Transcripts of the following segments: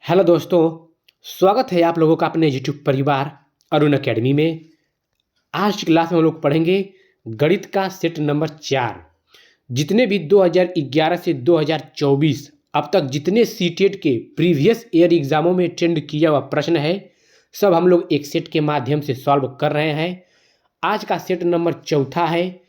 Hello दोस्तों, स्वागत है आप लोगों का अपने यूट्यूब परिवार अरुण अकेडमी में। आज की क्लास में हम लोग पढ़ेंगे गणित का सेट नंबर 4। जितने भी 2011 से 2024 अब तक जितने सीटेट के प्रीवियस ईयर एग्जामों में अटेंड किया हुआ प्रश्न है, सब हम लोग एक सेट के माध्यम से सॉल्व कर रहे हैं। आज का सेट नंबर 4 है।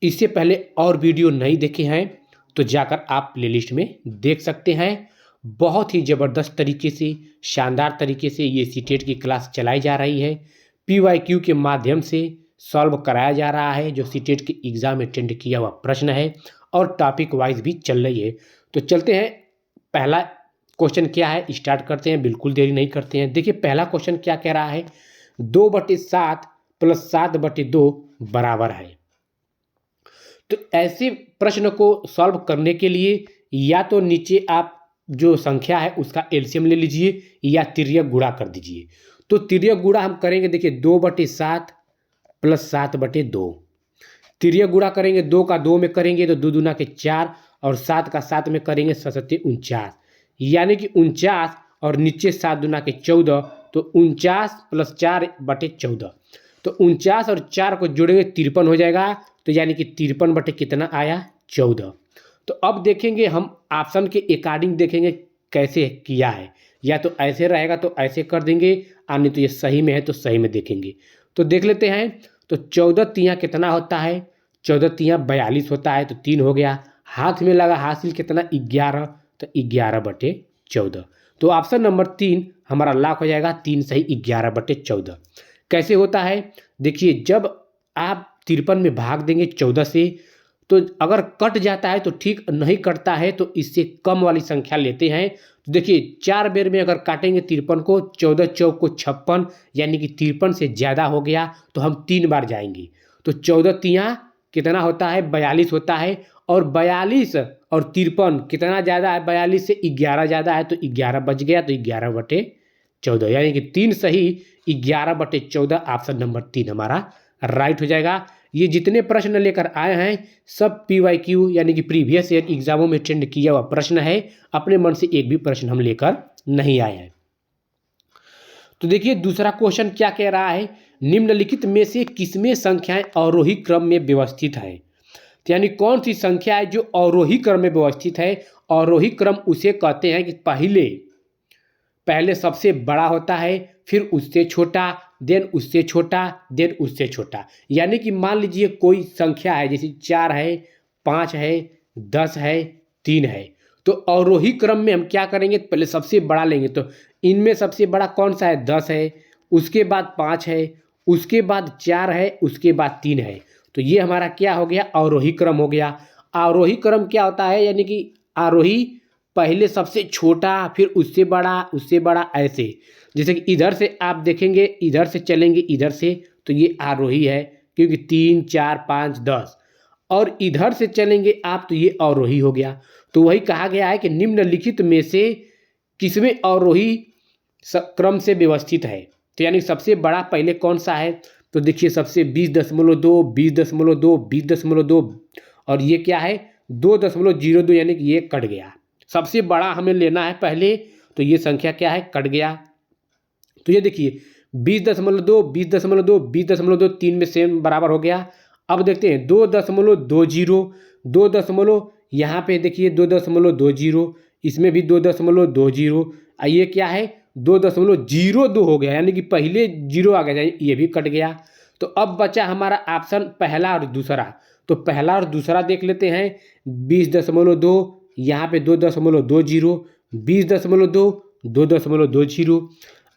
इससे पहले और वीडियो नहीं देखे हैं तो जाकर आप प्लेलिस्ट में देख सकते हैं। बहुत ही ज़बरदस्त तरीके से, शानदार तरीके से ये सीटेट की क्लास चलाई जा रही है। PYQ के माध्यम से सॉल्व कराया जा रहा है जो सीटेट के एग्ज़ाम में अटेंड किया हुआ प्रश्न है, और टॉपिक वाइज भी चल रही है। तो चलते हैं, पहला क्वेश्चन क्या है स्टार्ट करते हैं, बिल्कुल देरी नहीं करते हैं। देखिए पहला क्वेश्चन क्या कह रहा है, 2/7 + 7/2 बराबर है। तो ऐसे प्रश्न को सॉल्व करने के लिए या तो नीचे आप जो संख्या है उसका एलसीएम ले लीजिए या तिर्यक गुणा कर दीजिए। तो तिर्यक गुणा हम करेंगे, देखिए 2/7 + 7/2। तिर्यक गुणा करेंगे, 2 का 2 में करेंगे तो 2 दूना के 4 और 7 का 7 में करेंगे 7 × 49, यानी कि 49, और नीचे 7 दूना के 14, तो 49 + 4/14। तो 49 और 4 को जोड़ेंगे 53 हो जाएगा। तो यानी कि 53 बटे कितना आया, 14। तो अब देखेंगे हम ऑप्शन के अकॉर्डिंग देखेंगे कैसे किया है। या तो ऐसे रहेगा तो ऐसे कर देंगे, और नहीं तो ये सही में है तो सही में देखेंगे। तो देख लेते हैं। तो 14 तियाँ कितना होता है, 14 तियाँ 42 होता है, तो 3 हो गया। हाथ में लगा हासिल कितना, 11, तो 11/14। तो ऑप्शन नंबर 3 हमारा लॉक हो जाएगा। 3 सही, 11/14। कैसे होता है, देखिए जब आप 53 में भाग देंगे 14 से, तो अगर कट जाता है तो ठीक, नहीं कटता है तो इससे कम वाली संख्या लेते हैं। तो देखिए 4 बेर में अगर काटेंगे 53 को, 14 चौक को 56, यानी कि 53 से ज़्यादा हो गया तो हम 3 बार जाएंगे। तो 14 तियाँ कितना होता है, 42 होता है। और 42 और 53 कितना ज़्यादा है, 42 से 11 ज़्यादा है, तो 11 बच गया, तो 11/14, यानी कि 3 सही, 11/14। ऑप्शन नंबर 3 हमारा राइट हो जाएगा। ये जितने प्रश्न लेकर आए हैं सब PYQ यानी कि प्रीवियस ईयर एग्जामों में अटेंड किया हुआ प्रश्न है। अपने मन से एक भी प्रश्न हम लेकर नहीं आए हैं। तो देखिए दूसरा क्वेश्चन क्या कह रहा है, निम्नलिखित में से किसमें संख्याएं अवरोही क्रम में व्यवस्थित है। तो यानी कौन सी संख्या है जो अवरोही क्रम में व्यवस्थित है। अवरोही क्रम उसे कहते हैं कि पहले सबसे बड़ा होता है, फिर उससे छोटा, देन उससे छोटा, देन उससे छोटा। यानी कि मान लीजिए कोई संख्या है, जैसे 4 है, 5 है, 10 है, 3 है। तो अवरोही क्रम में हम क्या करेंगे, पहले सबसे बड़ा लेंगे। तो इनमें सबसे बड़ा कौन सा है, 10 है, उसके बाद 5 है, उसके बाद 4 है, उसके बाद 3 है। तो ये हमारा क्या हो गया, अवरोही क्रम हो गया। आरोही क्रम क्या होता है, यानी कि आरोही पहले सबसे छोटा, फिर उससे बड़ा, ऐसे। जैसे कि इधर से आप देखेंगे, इधर से चलेंगे इधर से, तो ये आरोही है क्योंकि 3, 4, 5, 10। और इधर से चलेंगे आप तो ये अवरोही हो गया। तो वही कहा गया है कि निम्नलिखित में से किसमें अवरोही क्रम से व्यवस्थित है। तो यानी सबसे बड़ा पहले कौन सा है, तो देखिए सबसे 20.2, 20.2, 20.2, और ये क्या है 2.02, यानी कि ये कट गया। सबसे बड़ा हमें लेना है पहले, तो ये संख्या क्या है, कट गया। तो ये देखिए 20.2, 20.2, 20.2, 3 में सेम बराबर हो गया। अब देखते हैं 2.20, 2 यहाँ पे देखिए 2.20, इसमें भी 2.20, ये क्या है 2.02 हो गया, यानी कि पहले 0 आ गया, ये भी कट गया। तो अब बचा हमारा ऑप्शन पहला और दूसरा। तो पहला और दूसरा देख लेते हैं। 20.2, यहाँ पे 2.20, 20.2, 2.020।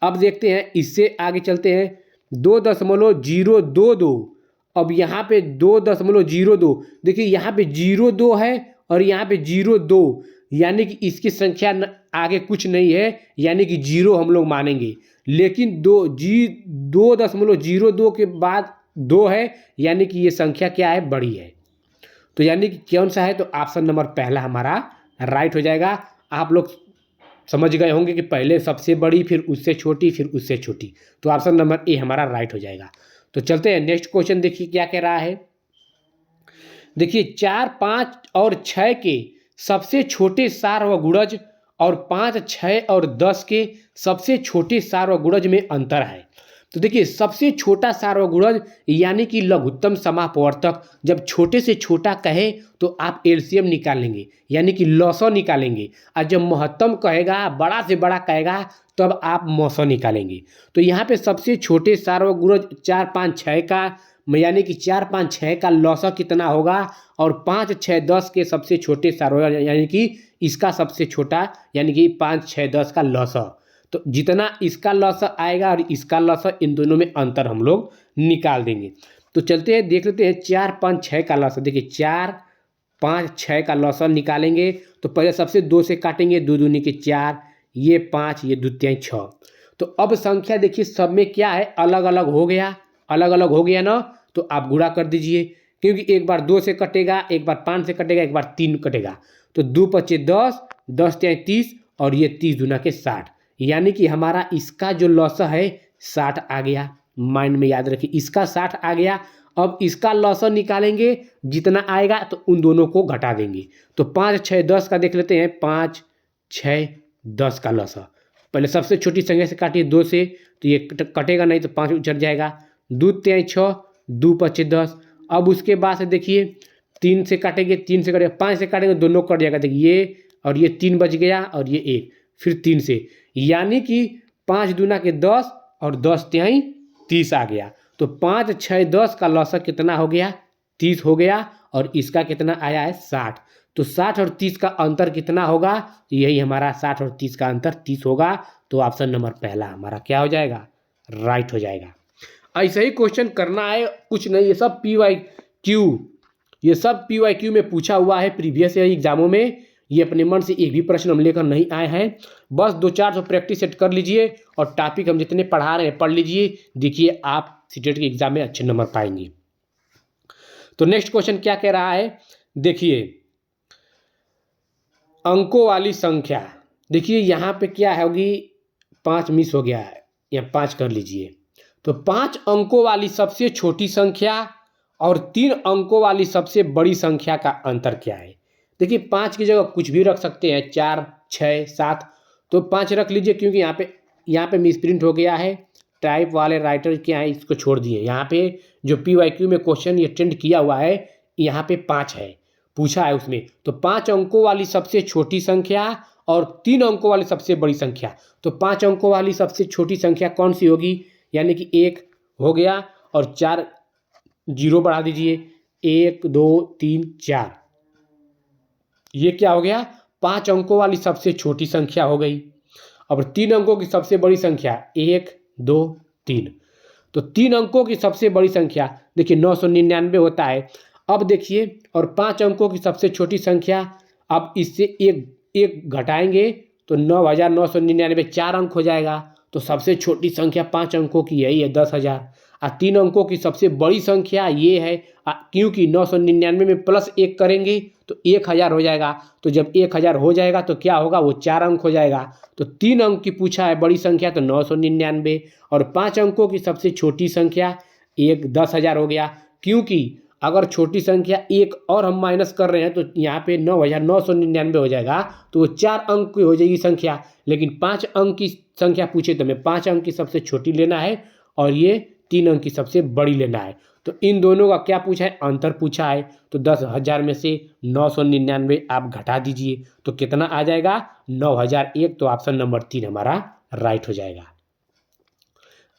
अब देखते हैं, इससे आगे चलते हैं 2.022। अब यहाँ पे 2.02, देखिए यहाँ पे 02 है और यहाँ पे 02, यानी कि इसकी संख्या आगे कुछ नहीं है, यानी कि 0 हम लोग मानेंगे। लेकिन 2.02 के बाद 2 है, यानी कि ये संख्या क्या है, बड़ी है। तो यानी कि कौन सा है, तो ऑप्शन नंबर पहला हमारा राइट हो जाएगा। आप लोग समझ गए होंगे कि पहले सबसे बड़ी, फिर उससे छोटी, फिर उससे छोटी। तो ऑप्शन नंबर ए हमारा राइट हो जाएगा। तो चलते हैं नेक्स्ट क्वेश्चन, देखिए क्या कह रहा है। देखिए 4, 5 और 6 के सबसे छोटे सार व गुणज और 5, 6 और 10 के सबसे छोटे सार्वगुणज में अंतर है। तो देखिए सबसे छोटा सार्वगुणज यानी कि लघुत्तम समापवर्तक जब छोटे से छोटा कहे तो आप एलसीएम निकालेंगे यानी कि लॉसो निकालेंगे, और जब महत्तम कहेगा बड़ा से बड़ा कहेगा तब आप मौसो निकालेंगे। तो यहाँ पे सबसे छोटे सार्वगुणज 4, 5, 6 का यानी कि 4, 5, 6 का लॉसो कितना होगा, और 5, 6, 10 के सबसे छोटे सार्वगुणज यानी कि इसका सबसे छोटा यानी कि 5, 6, 10 का लॉसो। तो जितना इसका लॉसो आएगा और इसका लॉसो, इन दोनों में अंतर हम लोग निकाल देंगे। तो चलते हैं देख लेते हैं 4, 5, 6 का लॉसो। देखिए 4, 5, 6 का लॉसो निकालेंगे तो पहले सबसे 2 से काटेंगे, 2 दूनी के 4, ये 5, ये 2 तिहाई 6। तो अब संख्या देखिए सब में क्या है, अलग अलग हो गया, अलग अलग हो गया ना, तो आप गुणा कर दीजिए, क्योंकि एक बार 2 से कटेगा, एक बार 5 से कटेगा, एक बार 3 कटेगा। तो 2 पचे 10, 10 तिहाई 30 और ये 30 दूना के 60, यानी कि हमारा इसका जो लॉस है 60 आ गया। माइंड में याद रखिए इसका 60 आ गया। अब इसका लॉस निकालेंगे, जितना आएगा तो उन दोनों को घटा देंगे। तो 5, 6, 10 का देख लेते हैं, 5, 6, 10 का लॉस। पहले सबसे छोटी संख्या से काटिए 2 से, तो ये कटेगा नहीं तो 5 उचट जाएगा। 2 तिहाई 6, 2 पचे 10। अब उसके बाद से देखिए 3 से काटेंगे, 3 से काटेंगे, 5 से काटेंगे, दोनों कट जाएगा। देखिए ये और ये 3 बच गया और ये 1, फिर 3 से, यानी कि 5 दूना के 10 और 10 तिहाई 30 आ गया। तो 5, 6, 10 का लॉसक कितना हो गया, 30 हो गया, और इसका कितना आया है 60। तो 60 और 30 का अंतर कितना होगा, तो यही हमारा 60 और 30 का अंतर 30 होगा। तो ऑप्शन नंबर पहला हमारा क्या हो जाएगा, राइट हो जाएगा। ऐसा ही क्वेश्चन करना है, कुछ नहीं, ये सब PYQ, ये सब PYQ में पूछा हुआ है प्रीवियस एग्जामों में। ये अपने मन से एक भी प्रश्न हम लेकर नहीं आए हैं, बस 2-4 प्रैक्टिस सेट कर लीजिए और टॉपिक हम जितने पढ़ा रहे हैं पढ़ लीजिए। देखिए आप सीटेट के एग्जाम में अच्छे नंबर पाएंगे। तो नेक्स्ट क्वेश्चन क्या कह रहा है, देखिए अंकों वाली संख्या। देखिए यहाँ पे क्या होगी, 5 मिस हो गया है, यहाँ 5 कर लीजिए। तो 5 अंकों वाली सबसे छोटी संख्या और 3 अंकों वाली सबसे बड़ी संख्या का अंतर क्या है। देखिए 5 की जगह कुछ भी रख सकते हैं, 4, 6, 7, तो 5 रख लीजिए, क्योंकि यहाँ पे मिसप्रिंट हो गया है। टाइप वाले राइटर क्या है, इसको छोड़ दिए। यहाँ पे जो PYQ में क्वेश्चन ये अटेंड किया हुआ है, यहाँ पे 5 है, पूछा है उसमें। तो 5 अंकों वाली सबसे छोटी संख्या और 3 अंकों वाली सबसे बड़ी संख्या। तो 5 अंकों वाली सबसे छोटी संख्या कौन सी होगी, यानी कि 1 हो गया, और 4 जीरो बढ़ा दीजिए, 1, 2, 3, 4, ये क्या हो गया, 5 अंकों वाली सबसे छोटी संख्या हो गई। अब 3 अंकों की सबसे बड़ी संख्या 1, 2, 3। तो 3 अंकों की सबसे बड़ी संख्या देखिए 999 होता है। अब देखिए, और 5 अंकों की सबसे छोटी संख्या, अब इससे एक घटाएंगे तो 9999, 4 अंक हो जाएगा। तो सबसे छोटी संख्या 5 अंकों की यही है, 10,000। और 3 अंकों की सबसे बड़ी संख्या ये है, क्योंकि 999 में प्लस 1 करेंगे तो 1000 हो जाएगा। तो जब 1000 हो जाएगा तो क्या होगा, वो 4 अंक हो जाएगा। तो 3 अंक की पूछा है बड़ी संख्या, तो 999, और 5 अंकों की सबसे छोटी संख्या 10,000 हो गया। क्योंकि अगर छोटी संख्या 1 और हम माइनस कर रहे हैं तो यहाँ पे 9999 हो जाएगा, तो वो 4 अंक की हो जाएगी संख्या। लेकिन 5 अंक की संख्या पूछे तो हमें 5 अंक की सबसे छोटी लेना है और ये 3 अंक की सबसे बड़ी लेना है। तो इन दोनों का क्या पूछा है, अंतर पूछा है। तो 10,000 में से 999 आप घटा दीजिए, तो कितना आ जाएगा, 9001। तो ऑप्शन नंबर 3 हमारा राइट हो जाएगा।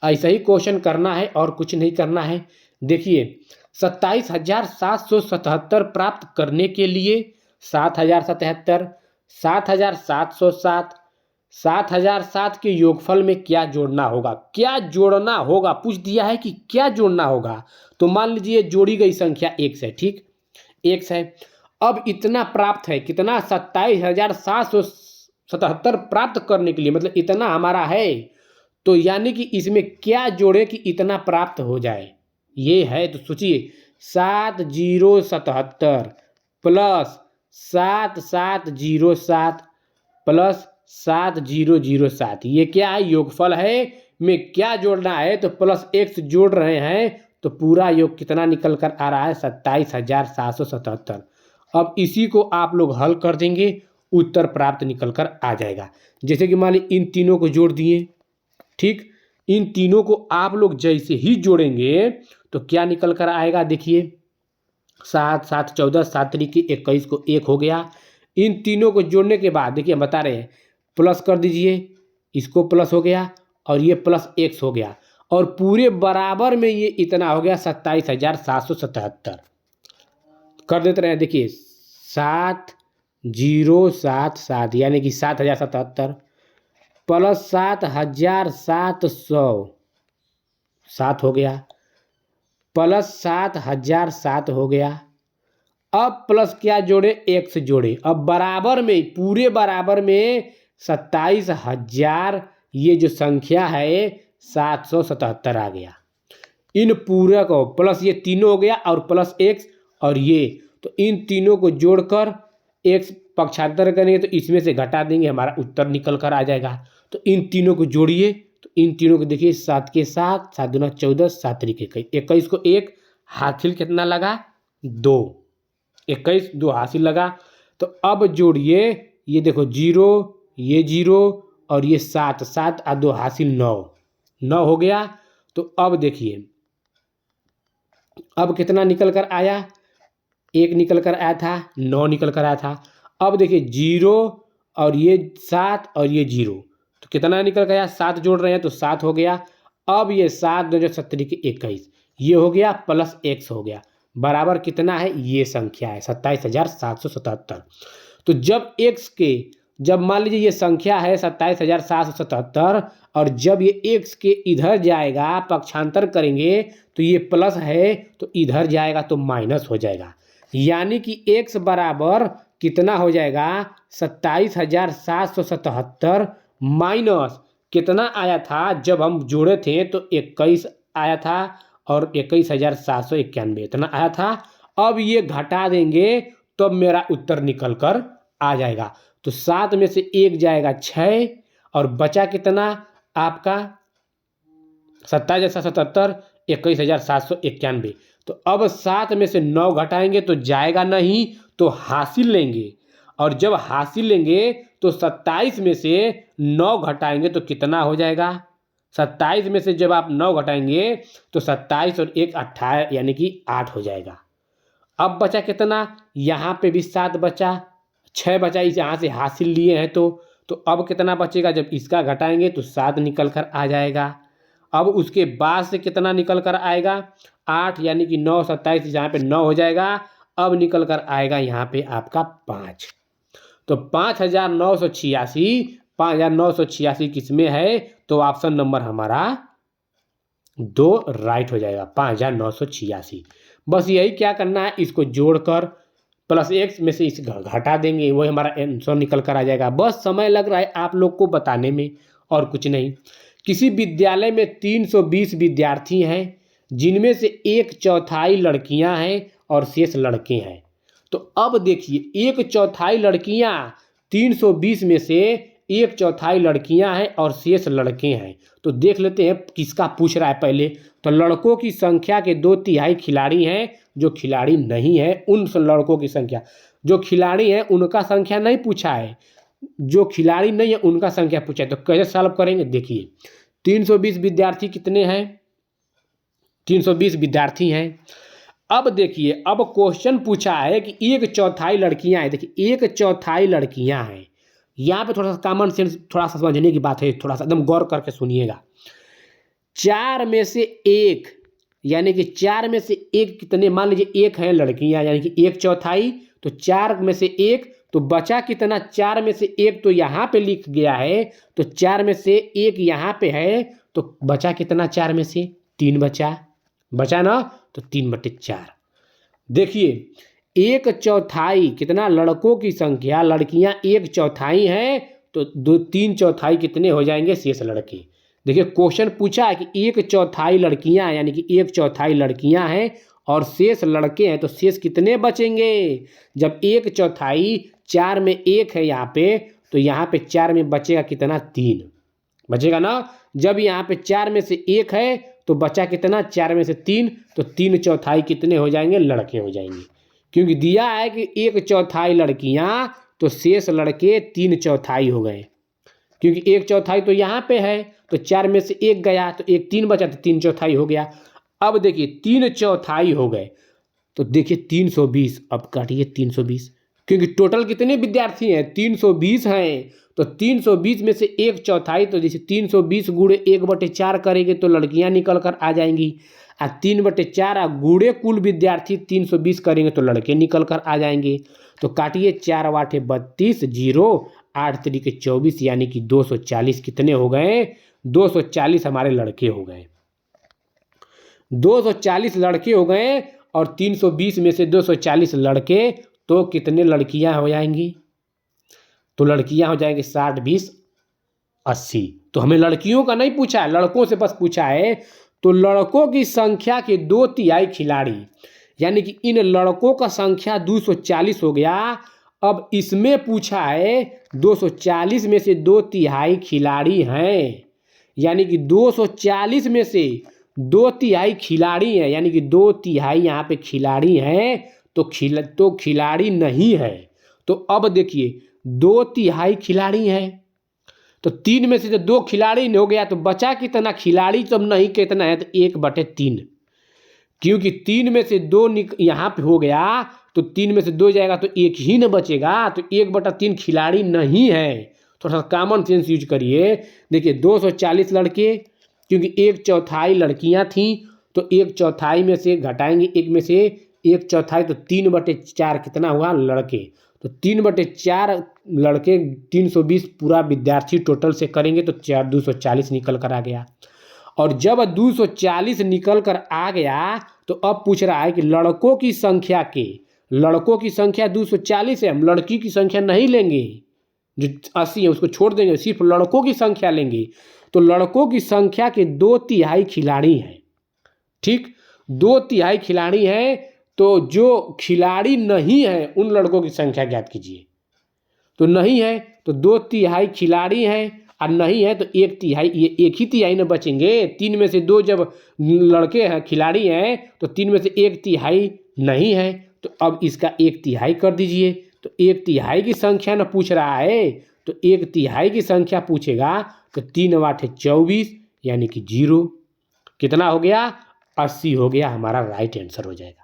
ऐसा ही क्वेश्चन करना है और कुछ नहीं करना है। देखिए 27,777 प्राप्त करने के लिए 7,077, 7,707, 7,007 के योगफल में क्या जोड़ना होगा, क्या जोड़ना होगा, पूछ दिया है कि क्या जोड़ना होगा। तो मान लीजिए जोड़ी गई संख्या x है, ठीक, x है। अब इतना प्राप्त है, कितना, 27,777 प्राप्त करने के लिए, मतलब इतना हमारा है। तो यानी कि इसमें क्या जोड़े कि इतना प्राप्त हो जाए, ये है। तो सोचिए 7077 प्लस 7707 प्लस 7007, ये क्या है, योगफल है। में क्या जोड़ना है, तो प्लस x जोड़ रहे हैं, तो पूरा योग कितना निकल कर आ रहा है, 27,777। अब इसी को आप लोग हल कर देंगे उत्तर प्राप्त निकल कर आ जाएगा। जैसे कि मान ली इन तीनों को जोड़ दिए, ठीक, इन तीनों को आप लोग जैसे ही जोड़ेंगे तो क्या निकल कर आएगा, देखिए 7 7 14 7 तरीके 21 को 1 हो गया। इन तीनों को जोड़ने के बाद देखिए हम बता रहे हैं, प्लस कर दीजिए, इसको प्लस हो गया और ये प्लस x हो गया और पूरे बराबर में ये इतना हो गया 27,777 कर देते रहे। देखिए 7077 यानी कि 7,077 प्लस 7,700 7 हो गया प्लस 7,007 हो गया। अब प्लस क्या जोड़े, x जोड़े। अब बराबर में, पूरे बराबर में 27,000 ये जो संख्या है 777 आ गया। इन पूरा को प्लस ये तीनों हो गया और प्लस x और ये, तो इन तीनों को जोड़कर x पक्षांतर करेंगे तो इसमें से घटा देंगे, हमारा उत्तर निकल कर आ जाएगा। तो इन तीनों को जोड़िए, तो इन तीनों को देखिए 7 के 7 7 दूना 14 7 तरीके 21 को 1 हासिल कितना लगा 2, 21 2 हासिल लगा। तो अब जोड़िए, ये देखो 0 ये 0 और ये 7 7 और 2 हासिल 9 9 हो गया। तो अब देखिए अब कितना निकल कर आया, 1 निकल कर आया था, 9 निकल कर आया था। अब देखिए 0 और ये 7 और ये 0, तो कितना निकल गया, 7 जोड़ रहे हैं तो 7 हो गया। अब ये 7 2 70 के 21 ये हो गया प्लस x हो गया, बराबर कितना है, ये संख्या है 27,777। तो जब x के, जब मान लीजिए ये संख्या है 27,777 और जब ये x के इधर जाएगा पक्षांतर करेंगे तो ये प्लस है तो इधर जाएगा तो माइनस हो जाएगा, यानी कि x बराबर कितना हो जाएगा 27,777 माइनस कितना आया था जब हम जोड़े थे तो 21 आया था और 21,791 इतना आया था। अब ये घटा देंगे तो मेरा उत्तर निकल कर आ जाएगा। तो 7 में से 1 जाएगा 6 और बचा कितना आपका 27,777 21,791। तो अब 7 में से 9 घटाएंगे तो जाएगा नहीं, तो हासिल लेंगे और जब हासिल लेंगे तो 27 में से 9 घटाएंगे तो कितना हो जाएगा, 27 में से जब आप 9 घटाएंगे तो 27 और 1 28 यानी कि 8 हो जाएगा। अब बचा कितना, यहाँ पे भी 7 बचा, 6 बचा, इस यहाँ से हासिल लिए हैं तो अब कितना बचेगा, जब इसका घटाएंगे तो 7 निकल कर आ जाएगा। अब उसके बाद से कितना निकल कर आएगा 8 यानी कि 9 27 यहाँ पे 9 हो जाएगा। अब निकल कर आएगा यहाँ पे आपका 5, तो 5,986 किसमें है, तो ऑप्शन नंबर हमारा 2 राइट हो जाएगा 5,986। बस यही क्या करना है, इसको जोड़कर प्लस x में से इस घटा देंगे, वही हमारा आंसर निकल कर आ जाएगा। बस समय लग रहा है आप लोग को बताने में और कुछ नहीं। किसी विद्यालय में 320 विद्यार्थी हैं जिनमें से 1/4 लड़कियां हैं और शेष लड़के हैं। तो अब देखिए 1/4 लड़कियां, 320 में से 1/4 लड़कियां हैं और शेष लड़के हैं। तो देख लेते हैं किसका पूछ रहा है पहले। तो लड़कों की संख्या के 2/3 खिलाड़ी हैं, जो खिलाड़ी नहीं है उन लड़कों की संख्या, जो खिलाड़ी हैं उनका संख्या नहीं पूछा है, जो खिलाड़ी नहीं है उनका संख्या पूछा है। तो कैसे सॉल्व करेंगे, देखिए 320 विद्यार्थी कितने हैं, 320 विद्यार्थी हैं। अब देखिए अब क्वेश्चन पूछा है कि 1/4 लड़कियां हैं। देखिए 1/4 लड़कियां हैं, यहाँ पे थोड़ा सा कॉमन सेंस, थोड़ा सा समझने की बात है, थोड़ा सा एकदम गौर करके सुनिएगा। 4 में से 1 यानी कि 4 में से 1 कितने, मान लीजिए 1 है लड़कियां यानी कि 1/4, तो 4 में से 1 तो बचा कितना, 4 में से 1 तो यहाँ पे लिख गया है, तो 4 में से 1 यहाँ पे है तो बचा कितना, 4 में से 3 बचा ना, तो 3/4। देखिए 1/4 कितना, लड़कों की संख्या, लड़कियां 1/4 हैं तो 3/4 कितने हो जाएंगे, शेष लड़के। देखिए क्वेश्चन पूछा है कि 1/4 लड़कियां यानी कि 1/4 लड़कियां हैं और शेष लड़के हैं, तो शेष कितने बचेंगे। जब 1/4, 4 में 1 है यहाँ पे, तो यहाँ पे 4 में बचेगा कितना, 3 बचेगा ना। जब यहाँ पे 4 में से 1 है तो बचा कितना, 4 में से 3, तो 3/4 कितने हो जाएंगे, लड़के हो जाएंगे। क्योंकि दिया है कि 1/4 लड़कियां तो शेष लड़के 3/4 हो गए, क्योंकि 1/4 तो यहाँ पे है, तो 4 में से 1 गया तो 1 3 बचा, तो 3/4 हो गया। अब देखिए 3/4 हो गए, तो देखिए 320, अब काटिए 320, क्योंकि टोटल कितने विद्यार्थी हैं, 320 हैं, तो 320 में से 1/4, तो जैसे 320 गुणे 1/4 करेंगे तो लड़कियां निकल कर आ जाएंगी, और 3/4 गुणे कुल विद्यार्थी 320 करेंगे तो लड़के निकल कर आ जाएंगे। तो काटिए 4 8 32, 0 8 3 24, यानी कि 240 कितने हो गए, 240 हमारे लड़के हो गए, 240 लड़के हो गए। और 320 में से 240 लड़के, तो कितने लड़कियां हो जाएंगी, तो लड़कियां हो जाएंगी 60 20 80। तो हमें लड़कियों का नहीं पूछा है, लड़कों से बस पूछा है। तो लड़कों की संख्या के 2/3 खिलाड़ी, यानी कि इन लड़कों का संख्या 240 हो गया। अब इसमें पूछा है 240 में से 2/3 खिलाड़ी हैं, यानी कि 240 में से 2/3 खिलाड़ी हैं, यानी कि 2/3 यहाँ पे खिलाड़ी हैं, तो खिलाड़ी नहीं है। तो अब देखिए 2/3 खिलाड़ी हैं, तो 3 में से 2 खिलाड़ी हो गया, तो बचा कितना, खिलाड़ी तो नहीं कितना है, तो 1/3, क्योंकि 3 में से 2 यहाँ पे हो गया, तो 3 में से 2 जाएगा तो 1 ही न बचेगा, तो 1/3 खिलाड़ी नहीं है। थोड़ा सा कॉमन सेंस यूज करिए। देखिए 240 लड़के, क्योंकि 1/4 लड़कियां थीं, तो 1/4 में से घटाएंगे 1 में से 1/4, तो 3/4 कितना हुआ, लड़के, तो 3/4 लड़के 320 पूरा विद्यार्थी टोटल से करेंगे तो 240 निकल कर आ गया। और जब 240 निकल कर आ गया, तो अब पूछ रहा है कि लड़कों की संख्या के, लड़कों की संख्या 240 है, हम लड़की की संख्या नहीं लेंगे, जो 80 है उसको छोड़ देंगे, सिर्फ लड़कों की संख्या लेंगे। तो लड़कों की संख्या के 2/3 खिलाड़ी हैं, ठीक, 2/3 खिलाड़ी हैं। तो जो खिलाड़ी नहीं है उन लड़कों की संख्या ज्ञात कीजिए। तो नहीं है तो 2/3 खिलाड़ी हैं, और नहीं है तो 1/3, ये 1 ही तिहाई न बचेंगे। 3 में से 2 जब लड़के हैं खिलाड़ी हैं, तो 3 में से 1/3 नहीं है, तो अब इसका 1/3 कर दीजिए। तो 1/3 की संख्या न पूछ रहा है, तो 1/3 की संख्या पूछेगा, तो 3 8 24, यानी कि 0 कितना हो गया, 80 हो गया, हमारा राइट आंसर हो जाएगा।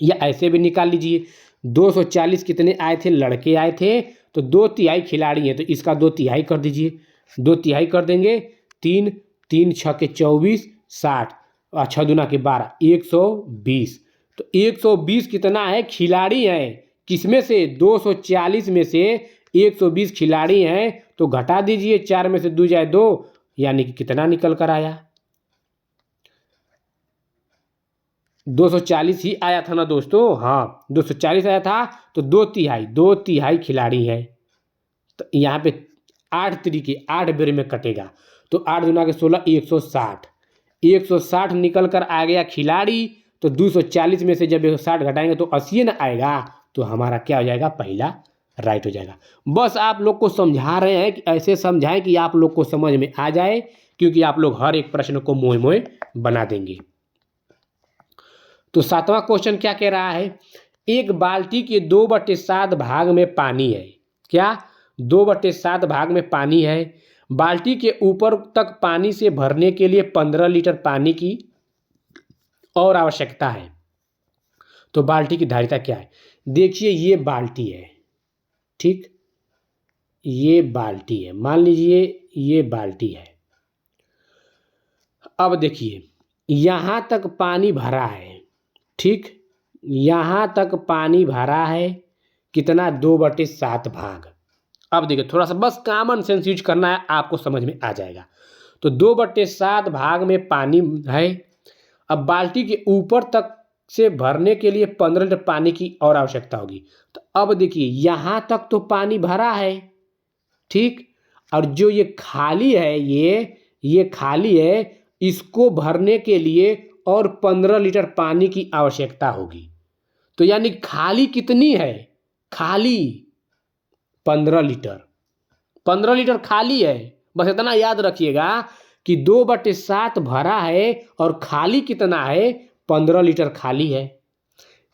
या ऐसे भी निकाल लीजिए, 240 कितने आए थे, लड़के आए थे, तो 2/3 खिलाड़ी हैं, तो इसका 2/3 कर दीजिए, 2/3 कर देंगे, 3 3 6 24 60, और 6 दूना के 12, 120। तो 120 कितना है, खिलाड़ी हैं, किसमें से, 240 में से 120 खिलाड़ी हैं, तो घटा दीजिए, 4 में से 2 जाए 2, यानी कि कितना निकल कर आया, 240 ही आया था ना दोस्तों, हाँ 240 आया था। तो 2/3 खिलाड़ी है, तो यहाँ पे 8 तरीके 8 बेर में कटेगा, तो 8 दूना के 16, 160, 160 निकल कर आ गया खिलाड़ी। तो 240 में से जब 160 घटाएंगे तो 80 ना आएगा, तो हमारा क्या हो जाएगा, पहला राइट हो जाएगा। बस आप लोग को समझा रहे हैं कि ऐसे समझाएं कि आप लोग को समझ में आ जाए, क्योंकि आप लोग हर एक प्रश्न को मोए मोए बना देंगे। तो 7वां क्वेश्चन क्या कह रहा है, एक बाल्टी के 2/7 भाग में पानी है, क्या 2/7 भाग में पानी है, बाल्टी के ऊपर तक पानी से भरने के लिए 15 लीटर पानी की और आवश्यकता है, तो बाल्टी की धारिता क्या है। देखिए ये बाल्टी है, ठीक, ये बाल्टी है, मान लीजिए ये बाल्टी है। अब देखिए यहां तक पानी भरा है, ठीक, यहां तक पानी भरा है, कितना, 2/7 भाग। अब देखिए थोड़ा सा बस कॉमन सेंस यूज करना है, आपको समझ में आ जाएगा। तो 2/7 भाग में पानी है, अब बाल्टी के ऊपर तक से भरने के लिए 15 लीटर पानी की और आवश्यकता होगी। तो अब देखिए यहां तक तो पानी भरा है, ठीक, और जो ये खाली है, ये खाली है, इसको भरने के लिए और 15 लीटर पानी की आवश्यकता होगी। तो यानी खाली कितनी है, खाली 15 लीटर, 15 लीटर खाली है। बस इतना याद रखिएगा कि 2/7 भरा है और खाली कितना है, 15 लीटर खाली है,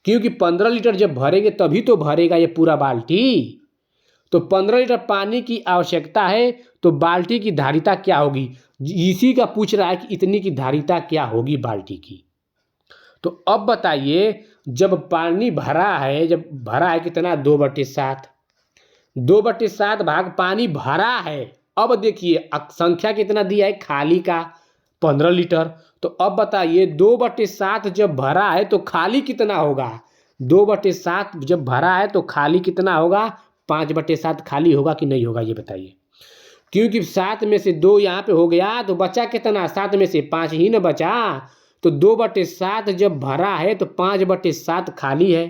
क्योंकि 15 लीटर जब भरेंगे तभी तो भरेगा ये पूरा बाल्टी। तो 15 लीटर पानी की आवश्यकता है, तो बाल्टी की धारिता क्या होगी? इसी का पूछ रहा है कि इतनी की धारिता क्या होगी बाल्टी की। तो अब बताइए, जब पानी भरा है, जब भरा है कितना 2/7, 2/7 भाग पानी भरा है। अब देखिए संख्या कितना दिया है खाली का 15 लीटर। तो अब बताइए 2/7 जब भरा है तो खाली कितना होगा? 2/7 जब भरा है तो खाली कितना होगा? 5/7 खाली होगा कि नहीं होगा ये बताइए। क्योंकि 7 में से 2 यहाँ पे हो गया तो बचा कितना? 7 में से 5 ही न बचा। तो 2/7 जब भरा है तो 5/7 खाली है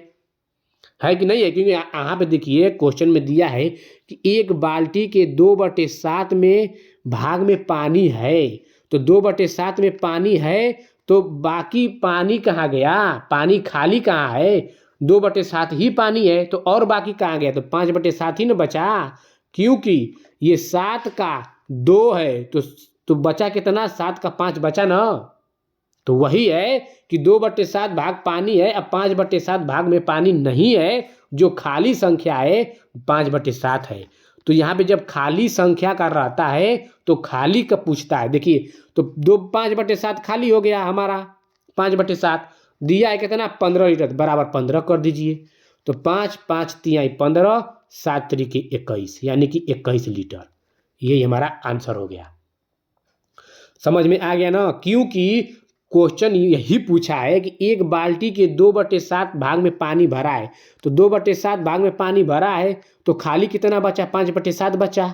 कि नहीं है? क्योंकि यहाँ पे देखिए क्वेश्चन में दिया है कि एक बाल्टी के 2/7 में भाग में पानी है। तो 2/7 में पानी है तो बाकी पानी कहाँ गया? पानी खाली कहाँ है? 2/7 ही पानी है तो और बाकी कहाँ गया? तो 5/7 ही न बचा। क्योंकि ये 7 का 2 है तो बचा कितना? 7 का 5 बचा ना। तो वही है कि 2/7 भाग पानी है, अब 5/7 भाग में पानी नहीं है, जो खाली संख्या है 5/7 है। तो यहाँ पे जब खाली संख्या का रहता है तो खाली का पूछता है। देखिए तो 5/7 खाली हो गया हमारा, 5/7 दिया है कितना? 15 लीटर, बराबर 15 कर दीजिए। तो 5 5 तिहाई 15, 7 तरीके 21, यानी कि 21 लीटर। यही हमारा आंसर हो गया। समझ में आ गया ना? क्योंकि क्वेश्चन यही पूछा है कि एक बाल्टी के 2/7 भाग में पानी भरा है। तो 2/7 भाग में पानी भरा है तो खाली कितना बचा? 5/7 बचा।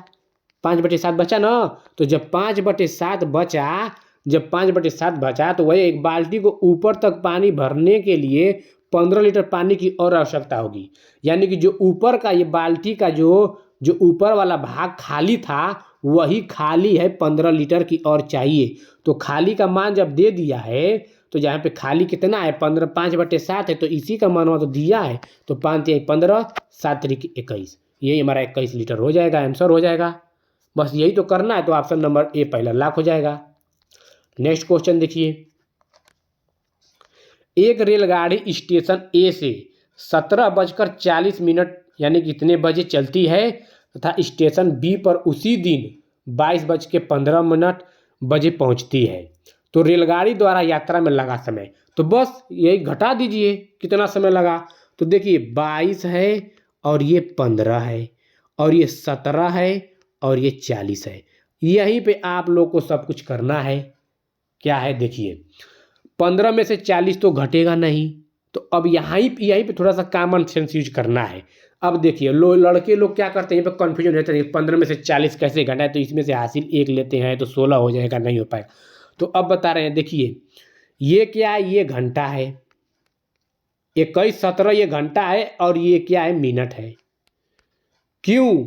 5/7 बचा ना। तो जब 5/7 बचा, जब 5/7 बचा तो वही एक बाल्टी को ऊपर तक पानी भरने के लिए 15 लीटर पानी की और आवश्यकता होगी। यानी कि जो ऊपर का ये बाल्टी का जो ऊपर वाला भाग खाली था वही खाली है 15 लीटर की और चाहिए। तो खाली का मान जब दे दिया है तो यहाँ पे खाली कितना है? 15, 5/7 है तो इसी का मान तो दिया है। तो 5 तिहाई 15, 7 तरीके 21, यही हमारा 21 लीटर हो जाएगा, आंसर हो जाएगा। बस यही तो करना है। तो ऑप्शन नंबर ए पहला लाख हो जाएगा। नेक्स्ट क्वेश्चन देखिए, एक रेलगाड़ी स्टेशन ए से 17:40 यानी कि कितने बजे चलती है तथा स्टेशन बी पर उसी दिन 22:15 बजे पहुंचती है। तो रेलगाड़ी द्वारा यात्रा में लगा समय, तो बस यही घटा दीजिए कितना समय लगा। तो देखिए 22 है और ये 15 है और ये 17 है और ये 40 है। यहीं पे आप लोग को सब कुछ करना है। क्या है देखिए, 15 में से 40 तो घटेगा नहीं। तो अब यहीं पे थोड़ा सा कॉमन सेंस यूज करना है। अब देखिए लड़के लोग क्या करते हैं, यहाँ पे कन्फ्यूजन रहता है 15 में से 40 कैसे घटाए, तो इसमें से हासिल 1 लेते हैं तो 16 हो जाएगा, नहीं हो पाएगा। तो अब बता रहे हैं, देखिए ये क्या है? ये घंटा है। 21 17 ये घंटा है और ये क्या है? मिनट है। क्यों?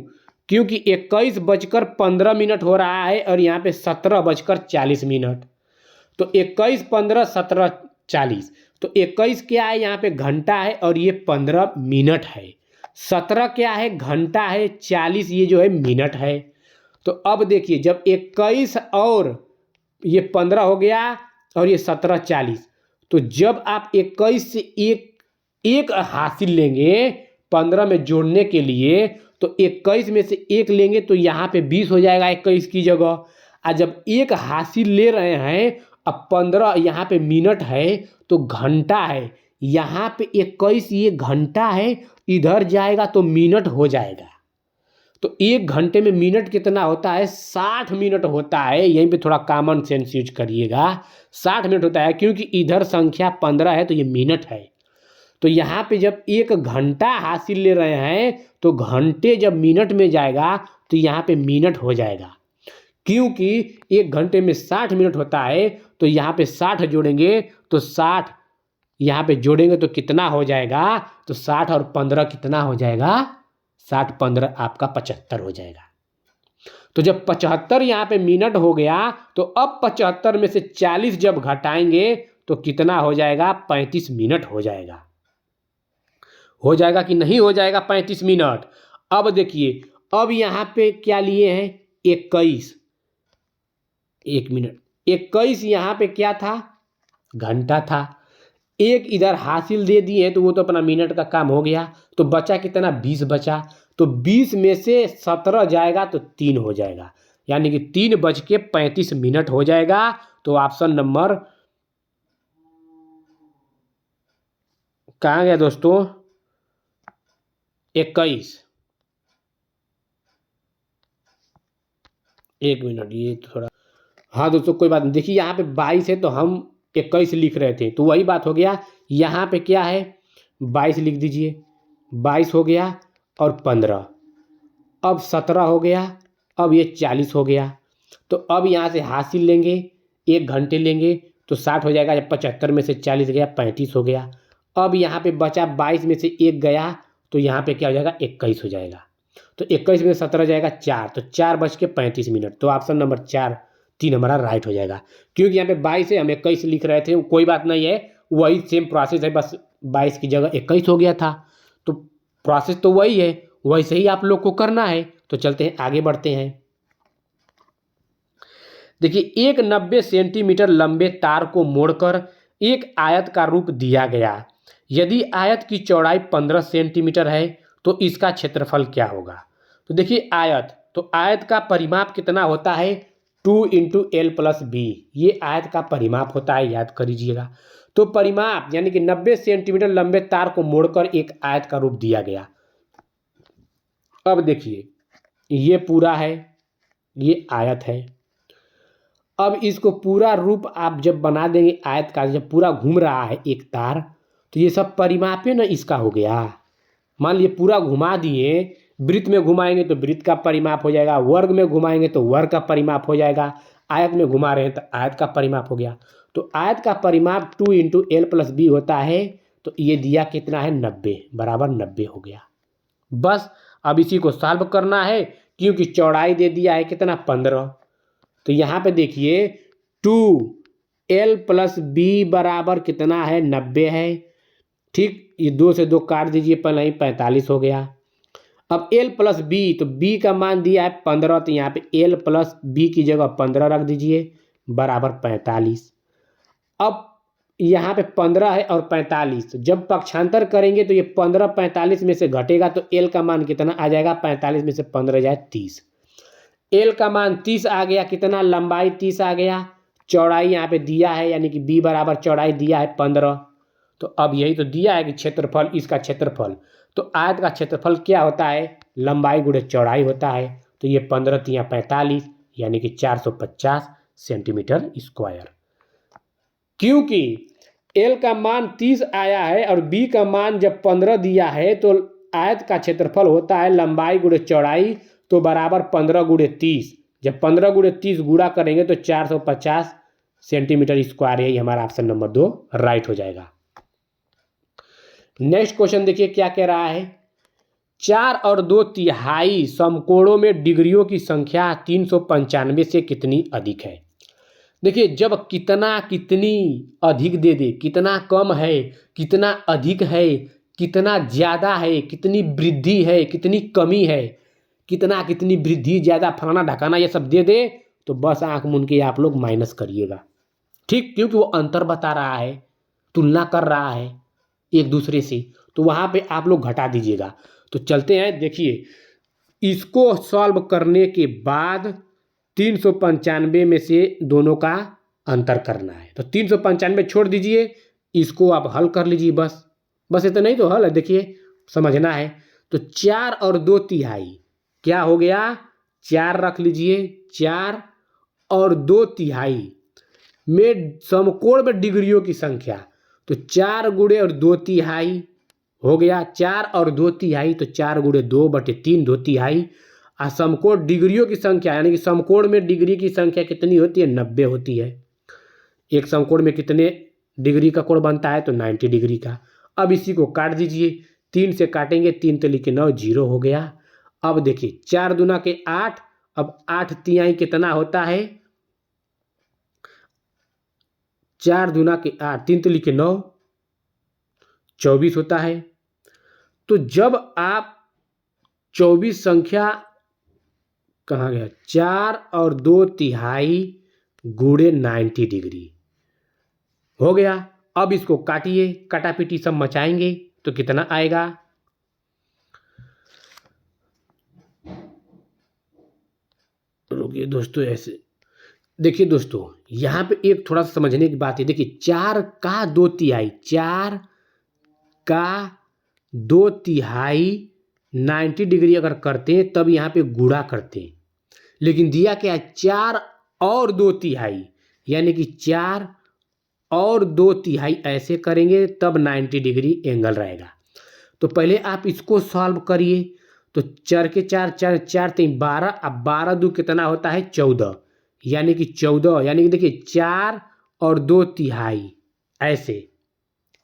क्योंकि 21:15 हो रहा है और यहाँ पे 17:40। तो 21 15 17 40, तो 21 क्या है? यहाँ पे घंटा है और ये 15 मिनट है। 17 क्या है? घंटा है। 40 ये जो है मिनट है। तो अब देखिए जब 21 और ये 15 हो गया और ये 17 40, तो जब आप 21 से एक हासिल लेंगे 15 में जोड़ने के लिए, तो 21 में से 1 लेंगे तो यहाँ पे 20 हो जाएगा 21 की जगह। और जब 1 हासिल ले रहे हैं, अब 15 यहाँ पे मिनट है तो घंटा है। यहाँ पे 21 ये घंटा है, इधर जाएगा तो मिनट हो जाएगा। तो 1 घंटे में मिनट कितना होता है? 60 मिनट होता है। यहीं पे थोड़ा कॉमन सेंस यूज करिएगा। 60 मिनट होता है क्योंकि इधर संख्या 15 है तो ये मिनट है। तो यहाँ पे जब 1 घंटा हासिल ले रहे हैं तो घंटे जब मिनट में जाएगा तो यहाँ पे मिनट हो जाएगा। क्योंकि 1 घंटे में 60 मिनट होता है तो यहाँ पे 60 जोड़ेंगे तो 60 यहाँ पे जोड़ेंगे तो कितना हो जाएगा? तो 60 और 15 कितना हो जाएगा? 60 15 आपका 75 हो जाएगा। तो जब 75 यहाँ पे मिनट हो गया तो अब 75 में से 40 जब घटाएंगे तो कितना हो जाएगा? 35 मिनट हो जाएगा। हो जाएगा कि नहीं हो जाएगा? 35 मिनट। अब देखिए, अब यहाँ पे क्या लिए हैं? 21, 1 मिनट। 21 यहाँ पे क्या था? घंटा था। 1 इधर हासिल दे दिए तो वो तो अपना मिनट का काम हो गया। तो बचा कितना? 20 बचा। तो 20 में से 17 जाएगा तो 3 हो जाएगा, यानी कि 3:35 हो जाएगा। तो ऑप्शन नंबर कहाँ गया दोस्तों, 21। एक मिनट, ये थोड़ा, हाँ दोस्तों कोई बात नहीं। देखिए यहाँ पे 22 है तो हम 21 लिख रहे थे, तो वही बात हो गया। यहाँ पे क्या है, 22 लिख दीजिए, 22 हो गया और 15, अब 17 हो गया, अब ये 40 हो गया। तो अब यहाँ से हासिल लेंगे, 1 घंटे लेंगे तो 60 हो जाएगा। जब 75 में से 40 गया 35 हो गया। अब यहाँ पे बचा 22 में से 1 गया तो यहाँ पे क्या हो जाएगा, 21 हो जाएगा। तो 21 में 17 जाएगा 4, तो 4:35। तो ऑप्शन नंबर 4 3 हमारा राइट हो जाएगा। क्योंकि यहाँ पे 22 है, हम 21 लिख रहे थे, कोई बात नहीं है, वही सेम प्रोसेस है, बस 22 की जगह 21 हो गया था। तो प्रोसेस तो वही है, वैसे ही आप लोग को करना है। तो चलते हैं आगे बढ़ते हैं। देखिए, एक 90 सेंटीमीटर लंबे तार को मोड़कर एक आयत का रूप दिया गया। यदि आयत की चौड़ाई 15 सेंटीमीटर है तो इसका क्षेत्रफल क्या होगा। तो देखिए आयत, तो आयत का परिमाप कितना होता है, 2 × L+B, ये आयत का परिमाप होता है, याद कर लीजिएगा। तो परिमाप यानी कि 90 सेंटीमीटर लंबे तार को मोड़कर एक आयत का रूप दिया गया। अब देखिए ये पूरा है, ये आयत है। अब इसको पूरा रूप आप जब बना देंगे आयत का, जब पूरा घूम रहा है एक तार, तो ये सब परिमापे ना इसका हो गया। मान लीजिए पूरा घुमा दिए, वृत्त में घुमाएंगे तो वृत्त का परिमाप हो जाएगा, वर्ग में घुमाएंगे तो वर्ग का परिमाप हो जाएगा, आयत में घुमा रहे हैं तो आयत का परिमाप हो गया। तो आयत का परिमाप 2 × L+B होता है। तो ये दिया कितना है, 90, बराबर 90 हो गया। बस अब इसी को सॉल्व करना है, क्योंकि चौड़ाई दे दिया है कितना, 15। तो यहाँ पे देखिए 2L+B बराबर कितना है, 90 है। ठीक, ये 2 से 2 काट दीजिए, पहले ही 45 हो गया। अब L+B, तो B का मान दिया है 15, तो यहाँ पे L+B की जगह 15 रख दीजिए, बराबर 45। अब यहाँ पे 15 है और 45, जब पक्षांतर करेंगे तो ये 15 45 में से घटेगा तो L का मान कितना आ जाएगा, 45 में से 15 जाए 30। L का मान 30 आ गया, कितना, लंबाई 30 आ गया, चौड़ाई यहाँ पे दिया है, यानी कि B बराबर चौड़ाई दिया है 15। तो अब यही तो दिया है कि क्षेत्रफल, इसका क्षेत्रफल, तो आयत का क्षेत्रफल क्या होता है, लंबाई गुणे चौड़ाई होता है। तो ये 15 × 45 यानी कि 450 सेंटीमीटर स्क्वायर। क्योंकि L का मान 30 आया है और B का मान जब 15 दिया है, तो आयत का क्षेत्रफल होता है लंबाई गुणे चौड़ाई, तो बराबर 15 × 30। जब 15 × 30 गुणा करेंगे तो 450 सेंटीमीटर स्क्वायर, यही हमारा ऑप्शन नंबर 2 राइट हो जाएगा। नेक्स्ट क्वेश्चन देखिए क्या कह रहा है, 4 और 2/3 समकोणों में डिग्रियों की संख्या 395 से कितनी अधिक है। देखिए जब कितना कितनी अधिक दे दे, कितना कम है, कितना अधिक है, कितना ज़्यादा है, कितनी वृद्धि है, कितनी कमी है, कितना कितनी वृद्धि ज़्यादा फलाना ढकाना, ये सब दे दे, तो बस आंख मूंद के आप लोग माइनस करिएगा। ठीक, क्योंकि वो अंतर बता रहा है, तुलना कर रहा है एक दूसरे से, तो वहाँ पे आप लोग घटा दीजिएगा। तो चलते हैं, देखिए इसको सॉल्व करने के बाद 395 में से दोनों का अंतर करना है। तो 395 छोड़ दीजिए, इसको आप हल कर लीजिए, बस इतना ही तो हल है, देखिए समझना है। तो 4 और 2/3 क्या हो गया, 4 रख लीजिए, 4 और 2/3 में समकोण में डिग्रियों की संख्या, तो 4 गुणे और 2/3 हो गया, 4 और 2/3, तो 4 गुणे 2/3 2/3। समकोण डिग्रियों की संख्या, यानी कि समकोण में डिग्री की संख्या कितनी होती है, 90 होती है। एक समकोण में कितने डिग्री का कोण बनता है, तो 90 डिग्री का। अब इसी को काट दीजिए, 3 से काटेंगे, 3 × 9 0 हो गया। अब देखिए 4 दूना के 8, अब 8/3 कितना होता है, 4 दूना के 8, 3 × 9 24 होता है। तो जब आप 24 संख्या, कहाँ गया, 4 और 2/3 गुणे 90 डिग्री हो गया। अब इसको काटिए, काटापीटी सब मचाएंगे तो कितना आएगा, रुकिए दोस्तों, ऐसे देखिए दोस्तों, यहाँ पे एक थोड़ा सा समझने की बात है। देखिए 4 का 2/3, 4 का 2/3 90 डिग्री अगर करते हैं तब यहाँ पे गुणा करते हैं, लेकिन दिया क्या है 4 और 2/3, यानी कि 4 और 2/3 ऐसे करेंगे तब 90 डिग्री एंगल रहेगा। तो पहले आप इसको सॉल्व करिए। तो 4 के 4 4 4 3 12, अब 12 दो कितना होता है 14, यानी कि 14, यानी कि देखिए 4 और 2/3 ऐसे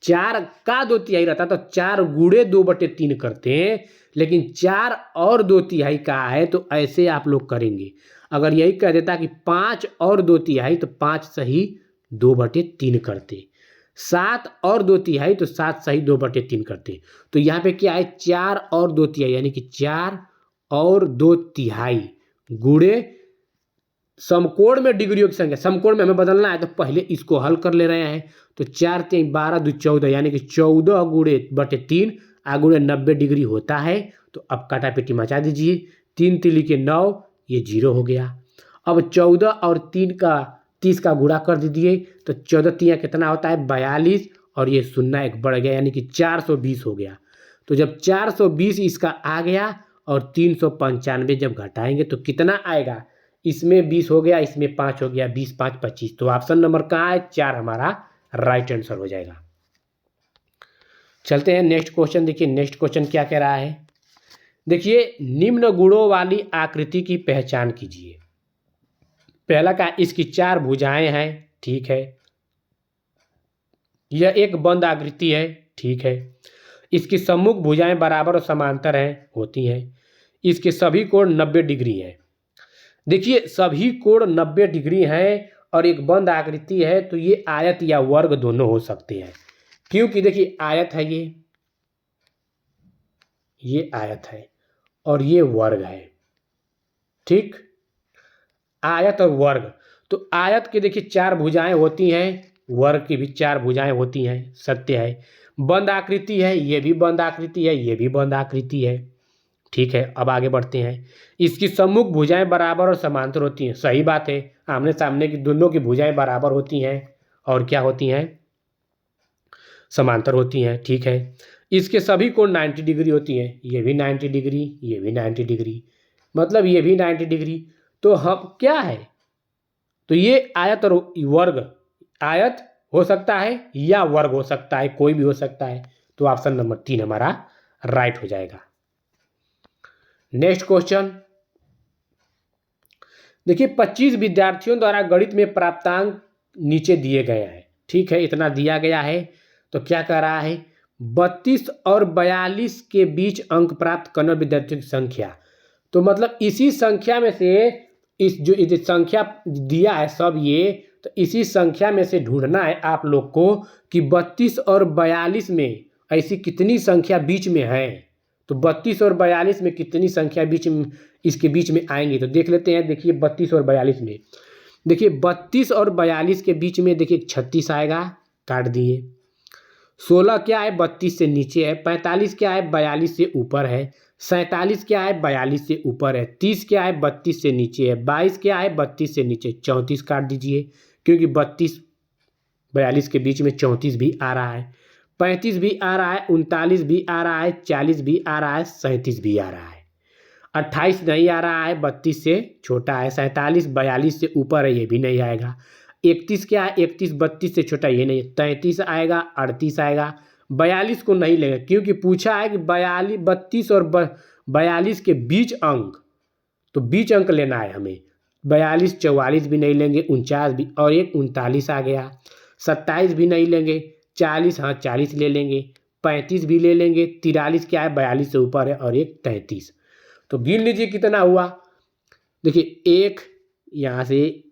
4 का 2/3 रहता तो 4 गुणे 2/3 करते हैं, लेकिन 4 और 2/3 का है तो ऐसे आप लोग करेंगे। अगर यही कह देता कि 5 और 2/3 तो 5 सही 2/3 करते, 7 और 2/3 तो 7 सही 2/3 करते। तो यहाँ पे क्या है 4 और 2/3, यानी कि 4 और 2/3 गुणे समकोण में डिग्रियों की संख्या, समकोण में हमें बदलना है तो पहले इसको हल कर ले रहे हैं। तो 4 3 12 2 14, यानी कि 14 गुणे बटे 3 गुणे 90 डिग्री होता है। तो अब काटापीटी मचा दीजिए, 3 3 लिखे 9, ये 0 हो गया। अब 14 और 30 का गुणा कर दीजिए, तो 14 3 कितना होता है 42, और ये शून्य एक बढ़ गया, यानी कि 420 हो गया। तो जब 420 इसका आ गया और 395 जब घटाएंगे तो कितना आएगा, इसमें 20 हो गया, इसमें 5 हो गया, 20 5 25। तो ऑप्शन नंबर कहाँ है 4 हमारा राइट आंसर हो जाएगा। चलते हैं नेक्स्ट क्वेश्चन। देखिए नेक्स्ट क्वेश्चन क्या कह रहा है। देखिए निम्न गुणों वाली आकृति की पहचान कीजिए। पहला का इसकी 4 भुजाएं हैं, ठीक है। यह एक बंद आकृति है, ठीक है। इसकी सम्मुख भुजाएं बराबर और समांतर हैं, होती हैं। इसके सभी कोण 90 डिग्री हैं। देखिए सभी कोण 90 डिग्री हैं और एक बंद आकृति है, तो ये आयत या वर्ग दोनों हो सकते हैं, क्योंकि देखिए आयत है, ये आयत है और ये वर्ग है, ठीक। आयत और वर्ग, तो आयत के देखिए 4 भुजाएं होती हैं, वर्ग की भी 4 भुजाएं होती हैं, सत्य है। बंद आकृति है, ये भी बंद आकृति है, ये भी बंद आकृति है, ठीक है। अब आगे बढ़ते हैं। इसकी सम्मुख भुजाएं बराबर और समांतर होती हैं, सही बात है। आमने सामने की दोनों की भुजाएं बराबर होती हैं और क्या होती हैं, समांतर होती हैं, ठीक है। इसके सभी कोण 90 डिग्री होती हैं, ये भी 90 डिग्री, ये भी 90 डिग्री, मतलब ये भी 90 डिग्री। तो हम क्या है, तो ये आयत और वर्ग, आयत हो सकता है या वर्ग हो सकता है, कोई भी हो सकता है। तो ऑप्शन नंबर 3 हमारा राइट हो जाएगा। नेक्स्ट क्वेश्चन देखिए 25 विद्यार्थियों द्वारा गणित में प्राप्तांक नीचे दिए गए हैं, ठीक है। इतना दिया गया है, तो क्या कह रहा है 32 और 42 के बीच अंक प्राप्त करने वाले विद्यार्थियों की संख्या। तो मतलब इसी संख्या में से इस जो संख्या दिया है सब ये, तो इसी संख्या में से ढूंढना है आप लोग को कि 32 और 42 में ऐसी कितनी संख्या बीच में है। तो 32 और 42 में कितनी संख्या बीच में, इसके बीच में आएंगी, तो देख लेते हैं। देखिए 32 और 42 में, देखिए 32 और 42 के बीच में देखिए 36 आएगा, काट दिए। 16 क्या है 32 से नीचे है, 45 क्या है 42 से ऊपर है, 47 क्या है 42 से ऊपर है, 30 क्या है 32 से नीचे है, 22 क्या है 32 से नीचे, 34 काट दीजिए, क्योंकि 32 42 के बीच में 34 भी आ रहा है, 35 भी आ रहा है, 39 भी आ रहा है, 40 भी आ रहा है, 37 भी आ रहा है, 28 नहीं आ रहा है, 32 से छोटा है, 47 42 से ऊपर है, ये भी नहीं आएगा। 31 क्या है 31 32 से छोटा, ये नहीं, 33 आएगा, 38 आएगा। 42 को नहीं लेंगे क्योंकि पूछा है कि 32 और 42 के बीच अंक, तो बीच अंक लेना है हमें। 42 44 भी नहीं लेंगे, 49 भी, और एक 39 आ गया। 27 भी नहीं लेंगे, 40, हाँ 40 ले लेंगे, 35 भी ले लेंगे, 43 क्या है 42 से ऊपर है, और एक 33। तो गिन लीजिए कितना हुआ। देखिए एक यहाँ से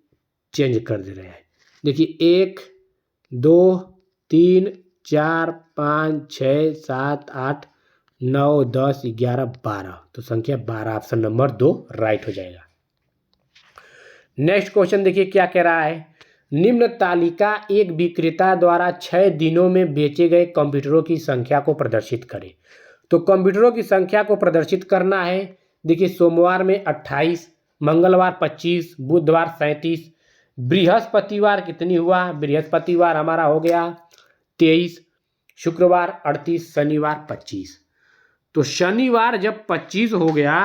चेंज कर दे रहे हैं, देखिए 1 2 3 4 5 6 7 8 9 10 11 12, तो संख्या 12 ऑप्शन नंबर 2 राइट हो जाएगा। नेक्स्ट क्वेश्चन देखिए क्या कह रहा है। निम्न तालिका एक विक्रेता द्वारा 6 दिनों में बेचे गए कंप्यूटरों की संख्या को प्रदर्शित करें। तो कंप्यूटरों की संख्या को प्रदर्शित करना है। देखिए सोमवार में 28, मंगलवार 25, बुधवार 37, बृहस्पतिवार कितनी हुआ, बृहस्पतिवार हमारा हो गया 23, शुक्रवार 38, शनिवार 25। तो शनिवार जब 25 हो गया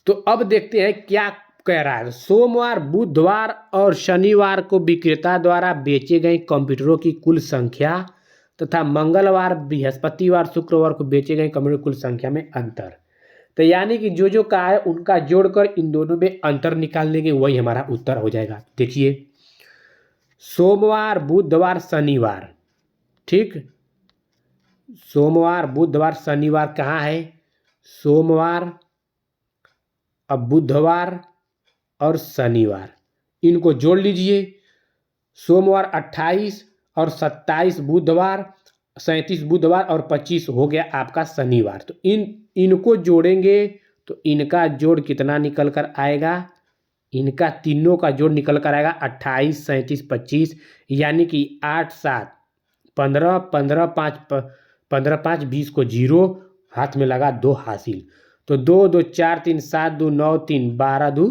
तो अब देखते हैं क्या कह रहा है। सोमवार, बुधवार और शनिवार को विक्रेता द्वारा बेचे गए कंप्यूटरों की कुल संख्या तथा मंगलवार, बृहस्पतिवार, शुक्रवार को बेचे गए कंप्यूटर की कुल संख्या में अंतर। तो यानी कि जो कहा है उनका जोड़कर इन दोनों में अंतर निकाल लेंगे, वही हमारा उत्तर हो जाएगा। देखिए सोमवार, बुधवार, शनिवार, ठीक, सोमवार, बुधवार, शनिवार कहाँ है, सोमवार, अब बुधवार और शनिवार, इनको जोड़ लीजिए। सोमवार 28 और 27 बुधवार, 37 बुधवार और 25 हो गया आपका शनिवार। तो इनको जोड़ेंगे तो इनका जोड़ कितना निकल कर आएगा, इनका तीनों का जोड़ निकल कर आएगा 28, 37, 25, यानी कि 8, 7, 15, 15, 5, 15, 5, 20 को 0 हाथ में लगा 2 हासिल। तो 2, 2, 4, 3, 7, 2, 9, 3, 12, 2,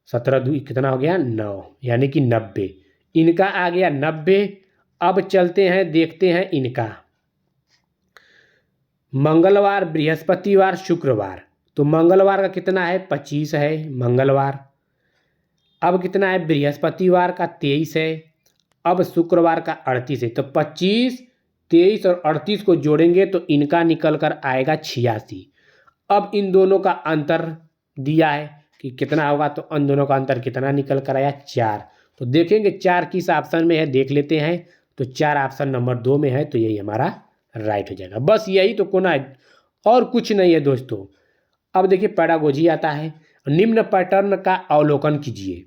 17, 2 कितना हो गया 9, यानी कि 90। इनका आ गया 90। अब चलते हैं देखते हैं इनका मंगलवार, बृहस्पतिवार, शुक्रवार। तो मंगलवार का कितना है 25 है मंगलवार। अब कितना है बृहस्पतिवार का 23 है। अब शुक्रवार का 38 है। तो 25, 23 और 38 को जोड़ेंगे तो इनका निकल कर आएगा 86। अब इन दोनों का अंतर दिया है कि कितना होगा, तो इन दोनों का अंतर कितना निकल कर आया 4। तो देखेंगे 4 किस ऑप्शन में है, देख लेते हैं। तो 4 ऑप्शन नंबर 2 में है, तो यही हमारा राइट हो जाएगा। बस यही तो कोना है और कुछ नहीं है दोस्तों। अब देखिए पैडागोजी आता है। निम्न पैटर्न का अवलोकन कीजिए।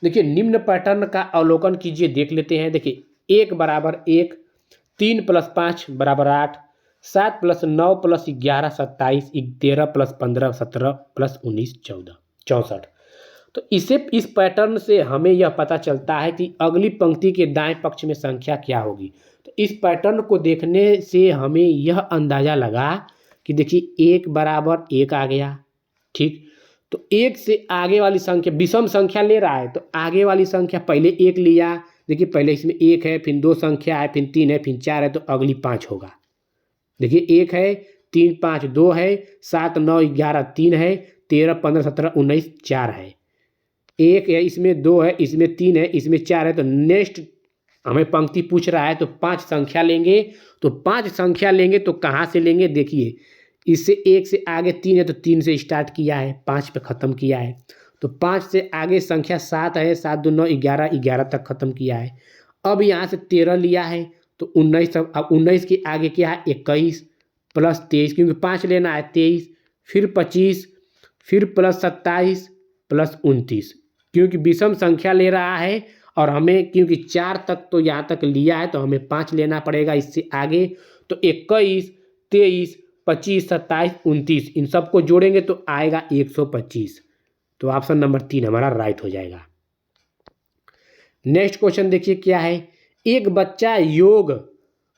देखिए निम्न पैटर्न का अवलोकन कीजिए, देख लेते हैं। देखिए 1 बराबर 1, 3 + 5 बराबर 8, 7 + 9 + 11 27, 13 + 15 17 + 19 14 64। तो इस पैटर्न से हमें यह पता चलता है कि अगली पंक्ति के दाएं पक्ष में संख्या क्या होगी। तो इस पैटर्न को देखने से हमें यह अंदाजा लगा कि देखिए 1 बराबर 1 आ गया, ठीक। तो 1 से आगे वाली संख्या विषम संख्या ले रहा है, तो आगे वाली संख्या पहले 1 लिया। देखिए पहले इसमें 1 है, फिर 2 संख्या है, फिर 3 है, फिर 4 है, तो अगली 5 होगा। देखिए 1 है, 3, 5, 2 है, 7, 9, 11 3 है, 13, 15, 17, 19 4 है। 1 है, इसमें 2 है, इसमें 3 है, इसमें 4 है। तो नेक्स्ट हमें पंक्ति पूछ रहा है तो 5 संख्या लेंगे। तो 5 संख्या लेंगे तो कहाँ से लेंगे, देखिए इससे 1 से आगे 3 है तो 3 से स्टार्ट किया है, 5 पे ख़त्म किया है। तो 5 से आगे संख्या 7 है, 7, 2, 9, 11, 11 तक ख़त्म किया है। अब यहाँ से 13 लिया है तो 19, अब 19 के आगे क्या है 21 + 23, क्योंकि 5 लेना है 23, फिर 25, फिर +27 + 29, क्योंकि विषम संख्या ले रहा है और हमें क्योंकि 4 तक तो यहाँ तक लिया है तो हमें 5 लेना पड़ेगा इससे आगे। तो 21, 23, 25, 27, 29 इन सबको जोड़ेंगे तो आएगा 125। तो ऑप्शन नंबर 3 हमारा राइट हो जाएगा। नेक्स्ट क्वेश्चन देखिए क्या है। एक बच्चा योग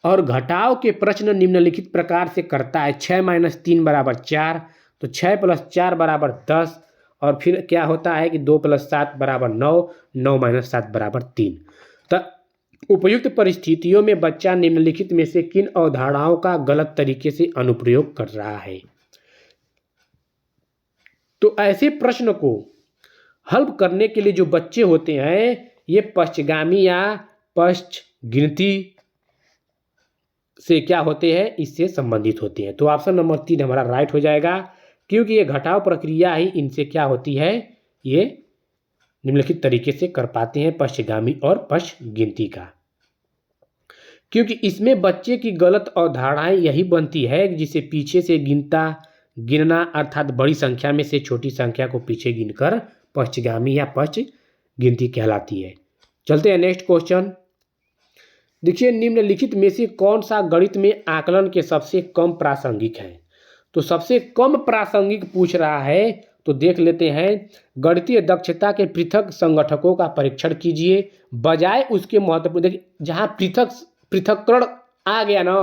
और घटाव के प्रश्न निम्नलिखित प्रकार से करता है। 6 - 3 = 4, तो 6 + 4 = 10, और फिर क्या होता है कि 2 + 7 = 9, 9 - 7 = 3। तो उपयुक्त परिस्थितियों में बच्चा निम्नलिखित में से किन अवधारणाओं का गलत तरीके से अनुप्रयोग कर रहा है। तो ऐसे प्रश्न को हल करने के लिए जो बच्चे होते हैं ये पश्चगामी या पश्च गिनती से क्या होते हैं, इससे संबंधित होते हैं। तो ऑप्शन नंबर 3 हमारा राइट हो जाएगा, क्योंकि ये घटाव प्रक्रिया ही इनसे क्या होती है, ये निम्नलिखित तरीके से कर पाते हैं पश्चगामी और पश्च गिनती का। क्योंकि इसमें बच्चे की गलत अवधारणाएं यही बनती है जिसे पीछे से गिनना अर्थात बड़ी संख्या में से छोटी संख्या को पीछे गिनकर पश्चगामी या पश्च गिनती कहलाती है। चलते हैं नेक्स्ट क्वेश्चन। देखिए निम्नलिखित में से कौन सा गणित में आकलन के सबसे कम प्रासंगिक है। तो सबसे कम प्रासंगिक पूछ रहा है, तो देख लेते हैं। गणितीय दक्षता के पृथक संगठकों का परीक्षण कीजिए, बजाय उसके महत्वपूर्ण। देखिए जहाँ पृथक्करण आ गया ना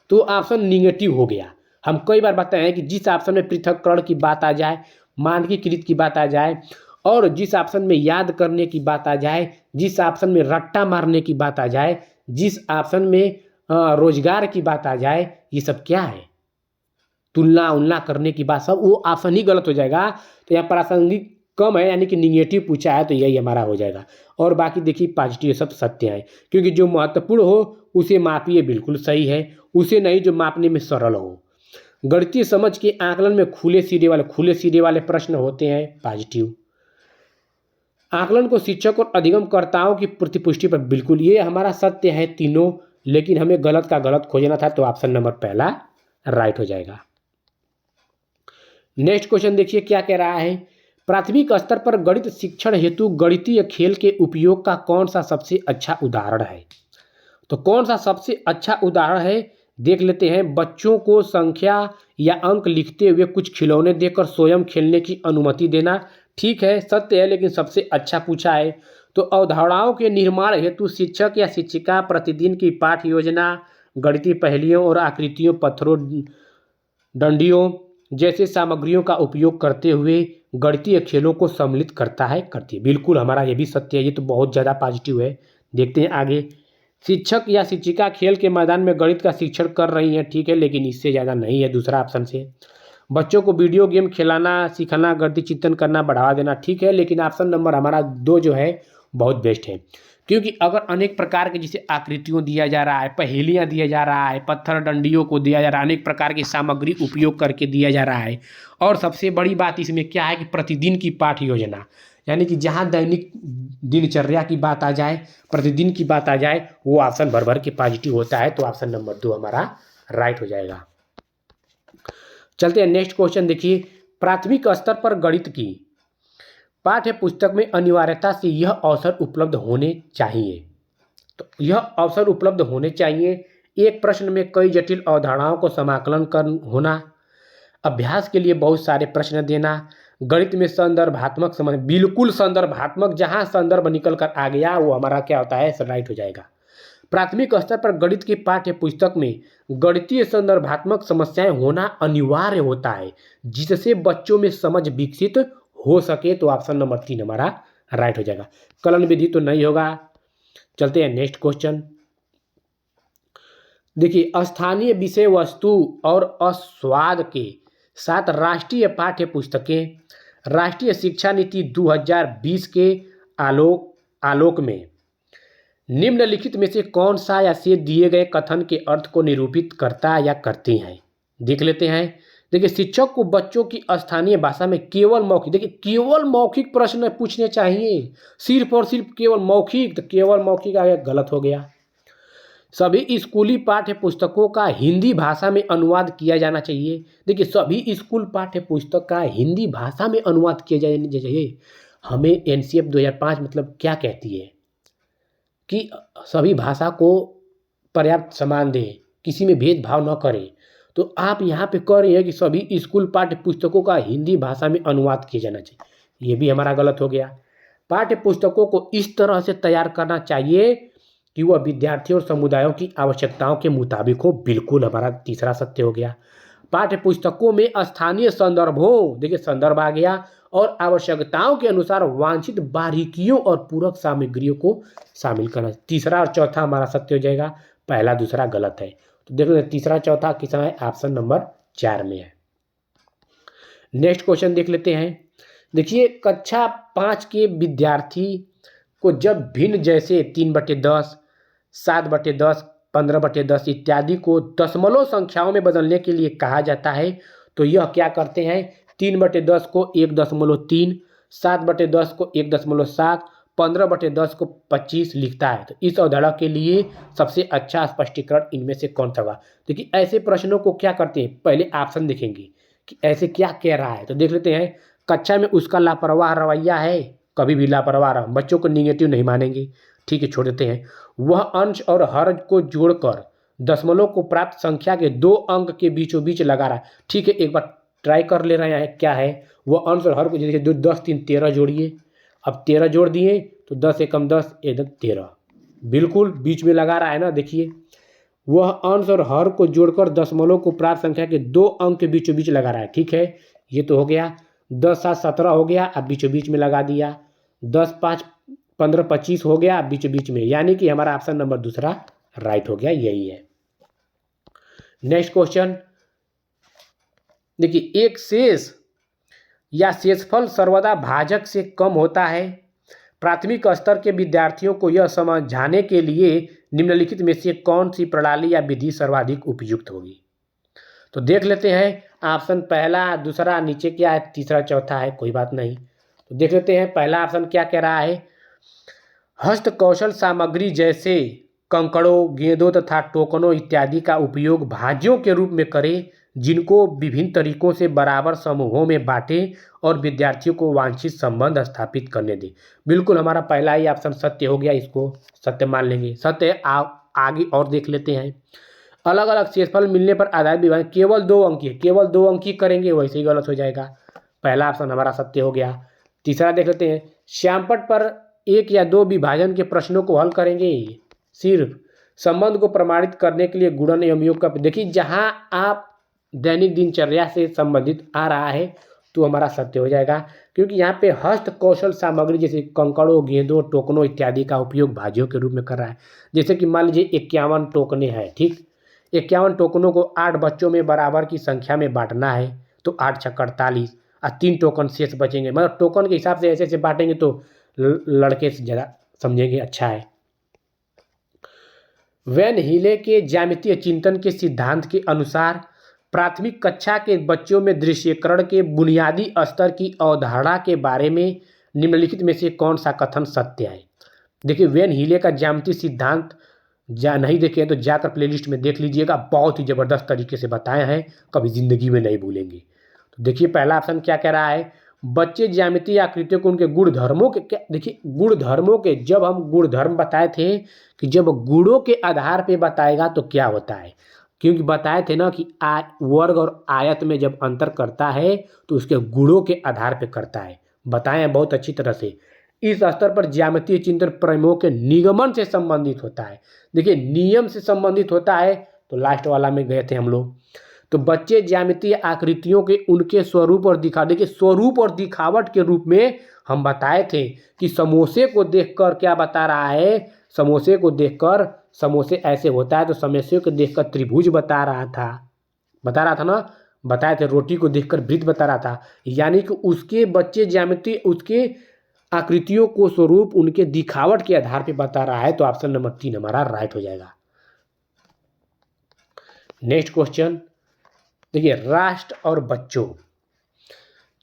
तो ऑप्शन निगेटिव हो गया। हम कई बार बताए हैं कि जिस ऑप्शन में पृथक्करण की बात आ जाए मानकीकृत की बात आ जाए, और जिस ऑप्शन में याद करने की बात आ जाए, जिस ऑप्शन में रट्टा मारने की बात आ जाए, जिस ऑप्शन में रोजगार की बात आ जाए, ये सब क्या है? तुलना उलना करने की बात, सब वो ऑप्शन ही गलत हो जाएगा। तो यहाँ प्रासंगिक कम है, यानी कि निगेटिव पूछा है, तो यही हमारा हो जाएगा। और बाकी देखिए पॉजिटिव सब सत्य है, क्योंकि जो महत्वपूर्ण हो उसे मापिए, बिल्कुल सही है। उसे नहीं जो मापने में सरल हो। गणितीय समझ के आकलन में खुले सिरे वाले प्रश्न होते हैं, पॉजिटिव। आकलन को शिक्षक और अधिगमकर्ताओं की प्रतिपुष्टि पर, बिल्कुल ये हमारा सत्य है तीनों, लेकिन हमें गलत का गलत खोजना था, तो ऑप्शन नंबर पहला राइट हो जाएगा। नेक्स्ट क्वेश्चन देखिए क्या कह रहा है। प्राथमिक स्तर पर गणित शिक्षण हेतु गणितीय खेल के उपयोग का कौन सा सबसे अच्छा उदाहरण है? तो कौन सा सबसे अच्छा उदाहरण है देख लेते हैं। बच्चों को संख्या या अंक लिखते हुए कुछ खिलौने देकर स्वयं खेलने की अनुमति देना। ठीक है, सत्य है, लेकिन सबसे अच्छा पूछा है। तो अवधारणाओं के निर्माण हेतु शिक्षक या शिक्षिका प्रतिदिन की पाठ योजना गणितीय पहेलियों और आकृतियों, पत्थरों, डंडियों जैसे सामग्रियों का उपयोग करते हुए गणितीय खेलों को सम्मिलित करती है। बिल्कुल हमारा ये भी सत्य है, ये तो बहुत ज़्यादा पॉजिटिव है। देखते हैं आगे। शिक्षक या शिक्षिका खेल के मैदान में गणित का शिक्षण कर रही हैं, ठीक है, लेकिन इससे ज़्यादा नहीं है दूसरा ऑप्शन से। बच्चों को वीडियो गेम खिलाना, सिखाना, गणितीय चिंतन करना, बढ़ावा देना, ठीक है, लेकिन ऑप्शन नंबर हमारा 2 जो है बहुत बेस्ट है। क्योंकि अगर अनेक प्रकार के जैसे आकृतियों दिया जा रहा है, पहेलियाँ दिया जा रहा है, पत्थर डंडियों को दिया जा रहा है, अनेक प्रकार की सामग्री उपयोग करके दिया जा रहा है, और सबसे बड़ी बात इसमें क्या है कि प्रतिदिन की पाठ योजना, यानी कि जहाँ दैनिक दिनचर्या की बात आ जाए, प्रतिदिन की बात आ जाए, वो ऑप्शन भर भर के पॉजिटिव होता है। तो ऑप्शन नंबर 2 हमारा राइट हो जाएगा। चलते हैं नेक्स्ट क्वेश्चन देखिए। प्राथमिक स्तर पर गणित की पाठ्य पुस्तक में अनिवार्यता से यह अवसर उपलब्ध होने चाहिए। तो यह अवसर उपलब्ध होने चाहिए। एक प्रश्न में कई जटिल अवधारणाओं को समाकलन कर होना, अभ्यास के लिए बहुत सारे प्रश्न देना, गणित में संदर्भात्मक समझ, बिल्कुल संदर्भात्मक, जहाँ संदर्भ निकल कर आ गया वो हमारा क्या होता है, राइट हो जाएगा। प्राथमिक स्तर पर गणित की पाठ्य पुस्तक में गणितीय संदर्भात्मक समस्याएं होना अनिवार्य होता है, जिससे बच्चों में समझ विकसित हो सके। तो ऑप्शन नंबर 3 हमारा राइट हो जाएगा। कलन विधि तो नहीं होगा। चलते हैं नेक्स्ट क्वेश्चन देखिए। स्थानीय विषय वस्तु और अस्वाद के साथ राष्ट्रीय पाठ्य पुस्तकें राष्ट्रीय शिक्षा नीति 2020 के आलोक में निम्नलिखित में से कौन सा या से दिए गए कथन के अर्थ को निरूपित करता या करती हैं? देख लेते हैं। देखिए, शिक्षक को बच्चों की स्थानीय भाषा में केवल मौखिक, देखिए केवल मौखिक प्रश्न पूछने चाहिए, सिर्फ और सिर्फ केवल मौखिक, तो केवल मौखिक आ गया, गलत हो गया। सभी स्कूली पाठ्य पुस्तकों का हिंदी भाषा में अनुवाद किया जाना चाहिए। देखिए, सभी स्कूल पाठ्य पुस्तक का हिंदी भाषा में अनुवाद किया जाना चाहिए। हमें एनसीएफ 2005 मतलब क्या कहती है कि सभी भाषा को पर्याप्त सम्मान दें, किसी में भेदभाव न करें। तो आप यहाँ पे कह रहे हैं कि सभी स्कूल पाठ्य पुस्तकों का हिंदी भाषा में अनुवाद किया जाना चाहिए, ये भी हमारा गलत हो गया। पाठ्य पुस्तकों को इस तरह से तैयार करना चाहिए कि वह विद्यार्थियों और समुदायों की आवश्यकताओं के मुताबिक हो, बिल्कुल हमारा तीसरा सत्य हो गया। पाठ्य पुस्तकों में स्थानीय संदर्भों, देखिए संदर्भ आ गया, और आवश्यकताओं के अनुसार वांछित बारीकियों और पूरक सामग्रियों को शामिल करना। तीसरा और चौथा हमारा सत्य हो जाएगा, पहला दूसरा गलत है। तो देख लेते तीसरा चौथा किसमें है, ऑप्शन नंबर 4 में है। नेक्स्ट क्वेश्चन देख लेते हैं। देखिए, कक्षा 5 के विद्यार्थी को जब भिन्न जैसे 3/10, 7/10, 15/10 इत्यादि को दशमलव संख्याओं में बदलने के लिए कहा जाता है, तो यह क्या करते हैं, 3/10 को 1.3, 7/10 को 1.7, 15/10 को 25 लिखता है। तो इस अवधारणा के लिए सबसे अच्छा स्पष्टीकरण इनमें से कौन सा होगा? देखिए, ऐसे प्रश्नों को क्या करते हैं, पहले ऑप्शन देखेंगे कि ऐसे क्या कह रहा है। तो देख लेते हैं। कक्षा में उसका लापरवाह रवैया है, कभी भी लापरवाह रहा, बच्चों को निगेटिव नहीं मानेंगे, ठीक है, छोड़ देते हैं। वह अंश और हर को जोड़कर दशमलव को प्राप्त संख्या के 2 अंक के बीचों बीच लगा रहा है, ठीक है, एक बार ट्राई कर ले रहे हैं। क्या है वह अंश और हर को, जैसे 10 3 13 जोड़िए। अब 13 जोड़ दिए तो 10 एकम 10, 13, बिल्कुल बीच में लगा रहा है ना। देखिए, वह अंश और हर को जोड़कर दशमलव को प्राप्त संख्या के 2 अंक के बीचों बीच लगा रहा है, ठीक है, ये तो हो गया। 10 7 17 हो गया, अब बीचों बीच में लगा दिया। 10 5 15 25 हो गया, अब बीचों बीच में, यानी कि हमारा ऑप्शन नंबर दूसरा राइट हो गया, यही है। नेक्स्ट क्वेश्चन देखिए, एक शेष या शेषफल सर्वदा भाजक से कम होता है। प्राथमिक स्तर के विद्यार्थियों को यह समझाने के लिए निम्नलिखित में से कौन सी प्रणाली या विधि सर्वाधिक उपयुक्त होगी? तो देख लेते हैं, ऑप्शन पहला, दूसरा, नीचे क्या है, तीसरा, चौथा है, कोई बात नहीं। तो देख लेते हैं, पहला ऑप्शन क्या कह रहा है, हस्त कौशल सामग्री जैसे कंकड़ों, गेंदों तथा टोकनों इत्यादि का उपयोग भाज्यों के रूप में करें, जिनको विभिन्न तरीकों से बराबर समूहों में बांटें और विद्यार्थियों को वांछित संबंध स्थापित करने दें। बिल्कुल हमारा पहला ही ऑप्शन सत्य हो गया, इसको सत्य मान लेंगे, सत्य। आगे और देख लेते हैं, अलग अलग शेषफल मिलने पर आधारित विभाजन केवल 2 अंकी, केवल 2 अंकी करेंगे, वैसे ही गलत हो जाएगा। पहला ऑप्शन हमारा सत्य हो गया। तीसरा देख लेते हैं, श्यामपट्ट पर 1 या 2 विभाजन के प्रश्नों को हल करेंगे, सिर्फ संबंध को प्रमाणित करने के लिए गुणन एवं योग का। देखिए, जहां आप दैनिक दिनचर्या से संबंधित आ रहा है तो हमारा सत्य हो जाएगा, क्योंकि यहाँ पे हस्त कौशल सामग्री जैसे कंकड़ों, गेंदों, टोकनों इत्यादि का उपयोग भाज्यों के रूप में कर रहा है। जैसे कि मान लीजिए 51 टोकने हैं, ठीक, 51 टोकनों को 8 बच्चों में बराबर की संख्या में बांटना है, तो 8 छक्का 48 और 3 टोकन शेष बचेंगे। मतलब टोकन के हिसाब से ऐसे ऐसे बांटेंगे तो लड़के से ज़्यादा समझेंगे, अच्छा है। वैन हीले के ज्यामितीय चिंतन के सिद्धांत के अनुसार प्राथमिक कक्षा के बच्चों में दृश्यकरण के बुनियादी स्तर की अवधारणा के बारे में निम्नलिखित में से कौन सा कथन सत्य है? देखिए, वैन हीले का ज्यामितीय सिद्धांत नहीं देखे तो जाकर प्लेलिस्ट में देख लीजिएगा, बहुत ही ज़बरदस्त तरीके से बताए हैं, कभी ज़िंदगी में नहीं भूलेंगे। तो देखिए, पहला ऑप्शन क्या कह रहा है, बच्चे ज्यामितीय आकृतियों को उनके गुणधर्मों के, क्या देखिए गुणधर्मों के, जब हम गुणधर्म बताए थे कि जब गुणों के आधार पे बताएगा तो क्या होता है, क्योंकि बताए थे ना कि वर्ग और आयत में जब अंतर करता है तो उसके गुणों के आधार पे करता है, बताए हैं बहुत अच्छी तरह से। इस स्तर पर ज्यामितीय चिंतन प्रमेयों के निगमन से संबंधित होता है। देखिए, नियम से संबंधित होता है, तो लास्ट वाला में गए थे हम लोग। तो बच्चे ज्यामितीय आकृतियों के उनके स्वरूप और देखिए स्वरूप और दिखावट के रूप में हम बताए थे कि समोसे को देखकर क्या बता रहा है, समोसे को देखकर, समोसे ऐसे होता है तो समोसे को देखकर त्रिभुज बता रहा था ना, बताए थे। रोटी को देखकर वृत्त बता रहा था, यानी कि उसके बच्चे ज्यामिति उसके आकृतियों को स्वरूप उनके दिखावट के आधार पर बता रहा है, तो ऑप्शन नंबर 3 हमारा राइट हो जाएगा। नेक्स्ट क्वेश्चन देखिए, राष्ट्र और बच्चों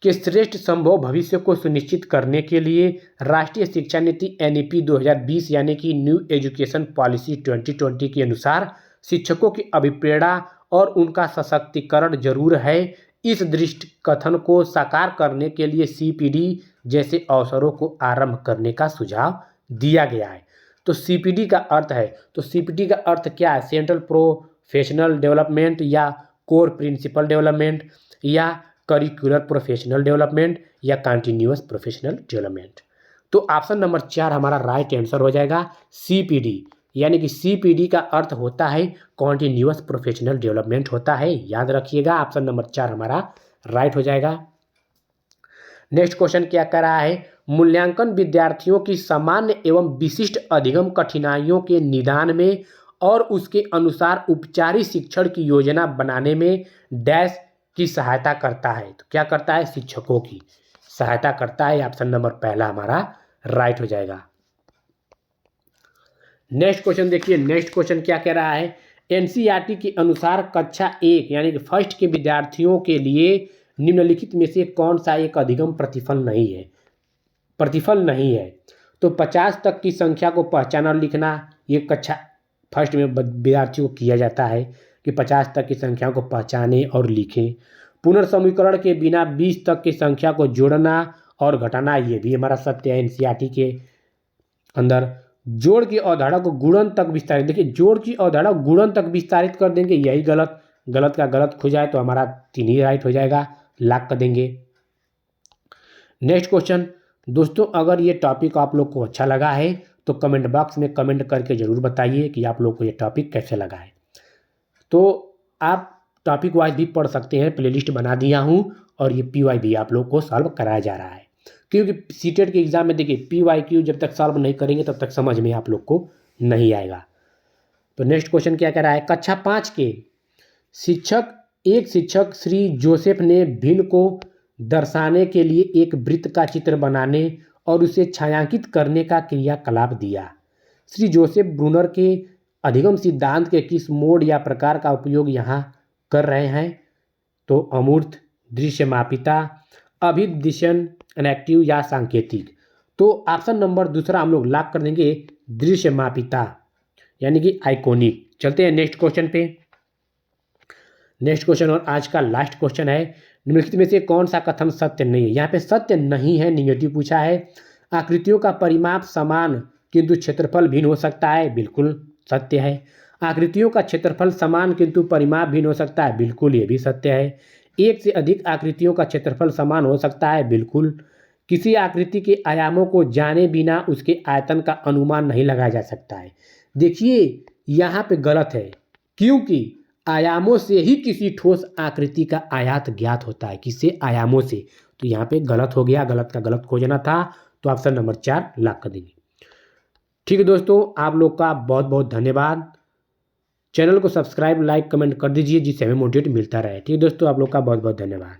के श्रेष्ठ संभव भविष्य को सुनिश्चित करने के लिए राष्ट्रीय शिक्षा नीति NEP 2020 यानी कि न्यू एजुकेशन पॉलिसी 2020 के अनुसार शिक्षकों की अभिप्रेरणा और उनका सशक्तिकरण जरूर है। इस दृष्टि कथन को साकार करने के लिए CPD जैसे अवसरों को आरंभ करने का सुझाव दिया गया है। तो CPD का अर्थ है, तो CPD का अर्थ क्या है, सेंट्रल प्रोफेशनल डेवलपमेंट या कोर प्रिंसिपल डेवलपमेंट या करिकुलर प्रोफेशनल डेवलपमेंट या कंटिन्यूअस प्रोफेशनल डेवलपमेंट। तो ऑप्शन नंबर 4 हमारा राइट आंसर हो जाएगा, CPD, यानी कि CPD का अर्थ होता है कंटिन्यूअस प्रोफेशनल डेवलपमेंट होता है, याद रखिएगा, ऑप्शन नंबर 4 हमारा राइट हो जाएगा। नेक्स्ट क्वेश्चन क्या कर रहा है, मूल्यांकन विद्यार्थियों की सामान्य एवं विशिष्ट अधिगम कठिनाइयों के निदान में और उसके अनुसार उपचारित शिक्षण की योजना बनाने में डैश की सहायता करता है। तो क्या करता है, शिक्षकों की सहायता करता है, ऑप्शन नंबर पहला हमारा राइट हो जाएगा। नेक्स्ट क्वेश्चन देखिए, नेक्स्ट क्वेश्चन क्या कह रहा है, NCERT के अनुसार कक्षा 1 यानी कि फर्स्ट के विद्यार्थियों के लिए निम्नलिखित में से कौन सा एक अधिगम प्रतिफल नहीं है। तो 50 तक की संख्या को पहचाना और लिखना, ये कक्षा फर्स्ट में विद्यार्थियों को किया जाता है कि 50 तक की संख्या को पहचाने और लिखें। पुनर्समीकरण के बिना 20 तक की संख्या को जोड़ना और घटाना, ये भी हमारा सत्य है NCERT के अंदर। जोड़ की अवधारणा को गुणन तक विस्तारित, देखिए जोड़ की अवधारणा गुणन तक विस्तारित कर देंगे, यही गलत का गलत खो जाए तो हमारा 3 ही राइट हो जाएगा, लाख कर देंगे। नेक्स्ट क्वेश्चन दोस्तों, अगर ये टॉपिक आप लोग को अच्छा लगा है तो कमेंट बॉक्स में कमेंट करके ज़रूर बताइए कि आप लोग को ये टॉपिक कैसे लगा है। तो आप टॉपिक वाइज भी पढ़ सकते हैं, प्लेलिस्ट बना दिया हूँ और ये PY भी आप लोग को सॉल्व कराया जा रहा है, क्योंकि सीटेट के एग्ज़ाम में देखिए PYQ जब तक सॉल्व नहीं करेंगे तब तक समझ में आप लोग को नहीं आएगा। तो नेक्स्ट क्वेश्चन क्या कह रहा है, कक्षा 5 के शिक्षक श्री जोसेफ ने भिन्न को दर्शाने के लिए एक वृत्त का चित्र बनाने और उसे छायांकित करने का क्रियाकलाप दिया। श्री जोसेफ ब्रूनर के अधिगम सिद्धांत के किस मोड या प्रकार का उपयोग यहाँ कर रहे हैं? तो अमूर्त, दृश्यमापिता, अभिदिशन, इनएक्टिव या सांकेतिक। तो ऑप्शन नंबर दूसरा हम लोग लॉक कर देंगे, दृश्यमापिता यानी कि आइकॉनिक। चलते हैं नेक्स्ट क्वेश्चन पे। नेक्स्ट क्वेश्चन और आज का लास्ट क्वेश्चन है, निम्नलिखित में से कौन सा कथन सत्य नहीं है? यहाँ पे सत्य नहीं है, निगेटिव पूछा है। आकृतियों का परिमाप समान किंतु क्षेत्रफल भिन्न हो सकता है, बिल्कुल सत्य है। आकृतियों का क्षेत्रफल समान किंतु परिमाप भिन्न हो सकता है, बिल्कुल ये भी सत्य है। एक से अधिक आकृतियों का क्षेत्रफल समान हो सकता है, बिल्कुल। किसी आकृति के आयामों को जाने बिना उसके आयतन का अनुमान नहीं लगाया जा सकता है। देखिए यहाँ पे गलत है, क्योंकि आयामों से ही किसी ठोस आकृति का आयात ज्ञात होता है। किससे? आयामों से। तो यहाँ पे गलत हो गया, गलत का गलत खोजना था, तो ऑप्शन नंबर 4 लॉक कर देंगे। ठीक है दोस्तों, आप लोग का बहुत बहुत धन्यवाद। चैनल को सब्सक्राइब, लाइक, कमेंट कर दीजिए जिससे हमें मोटिवेट मिलता रहे। ठीक है दोस्तों, आप लोग का बहुत बहुत धन्यवाद।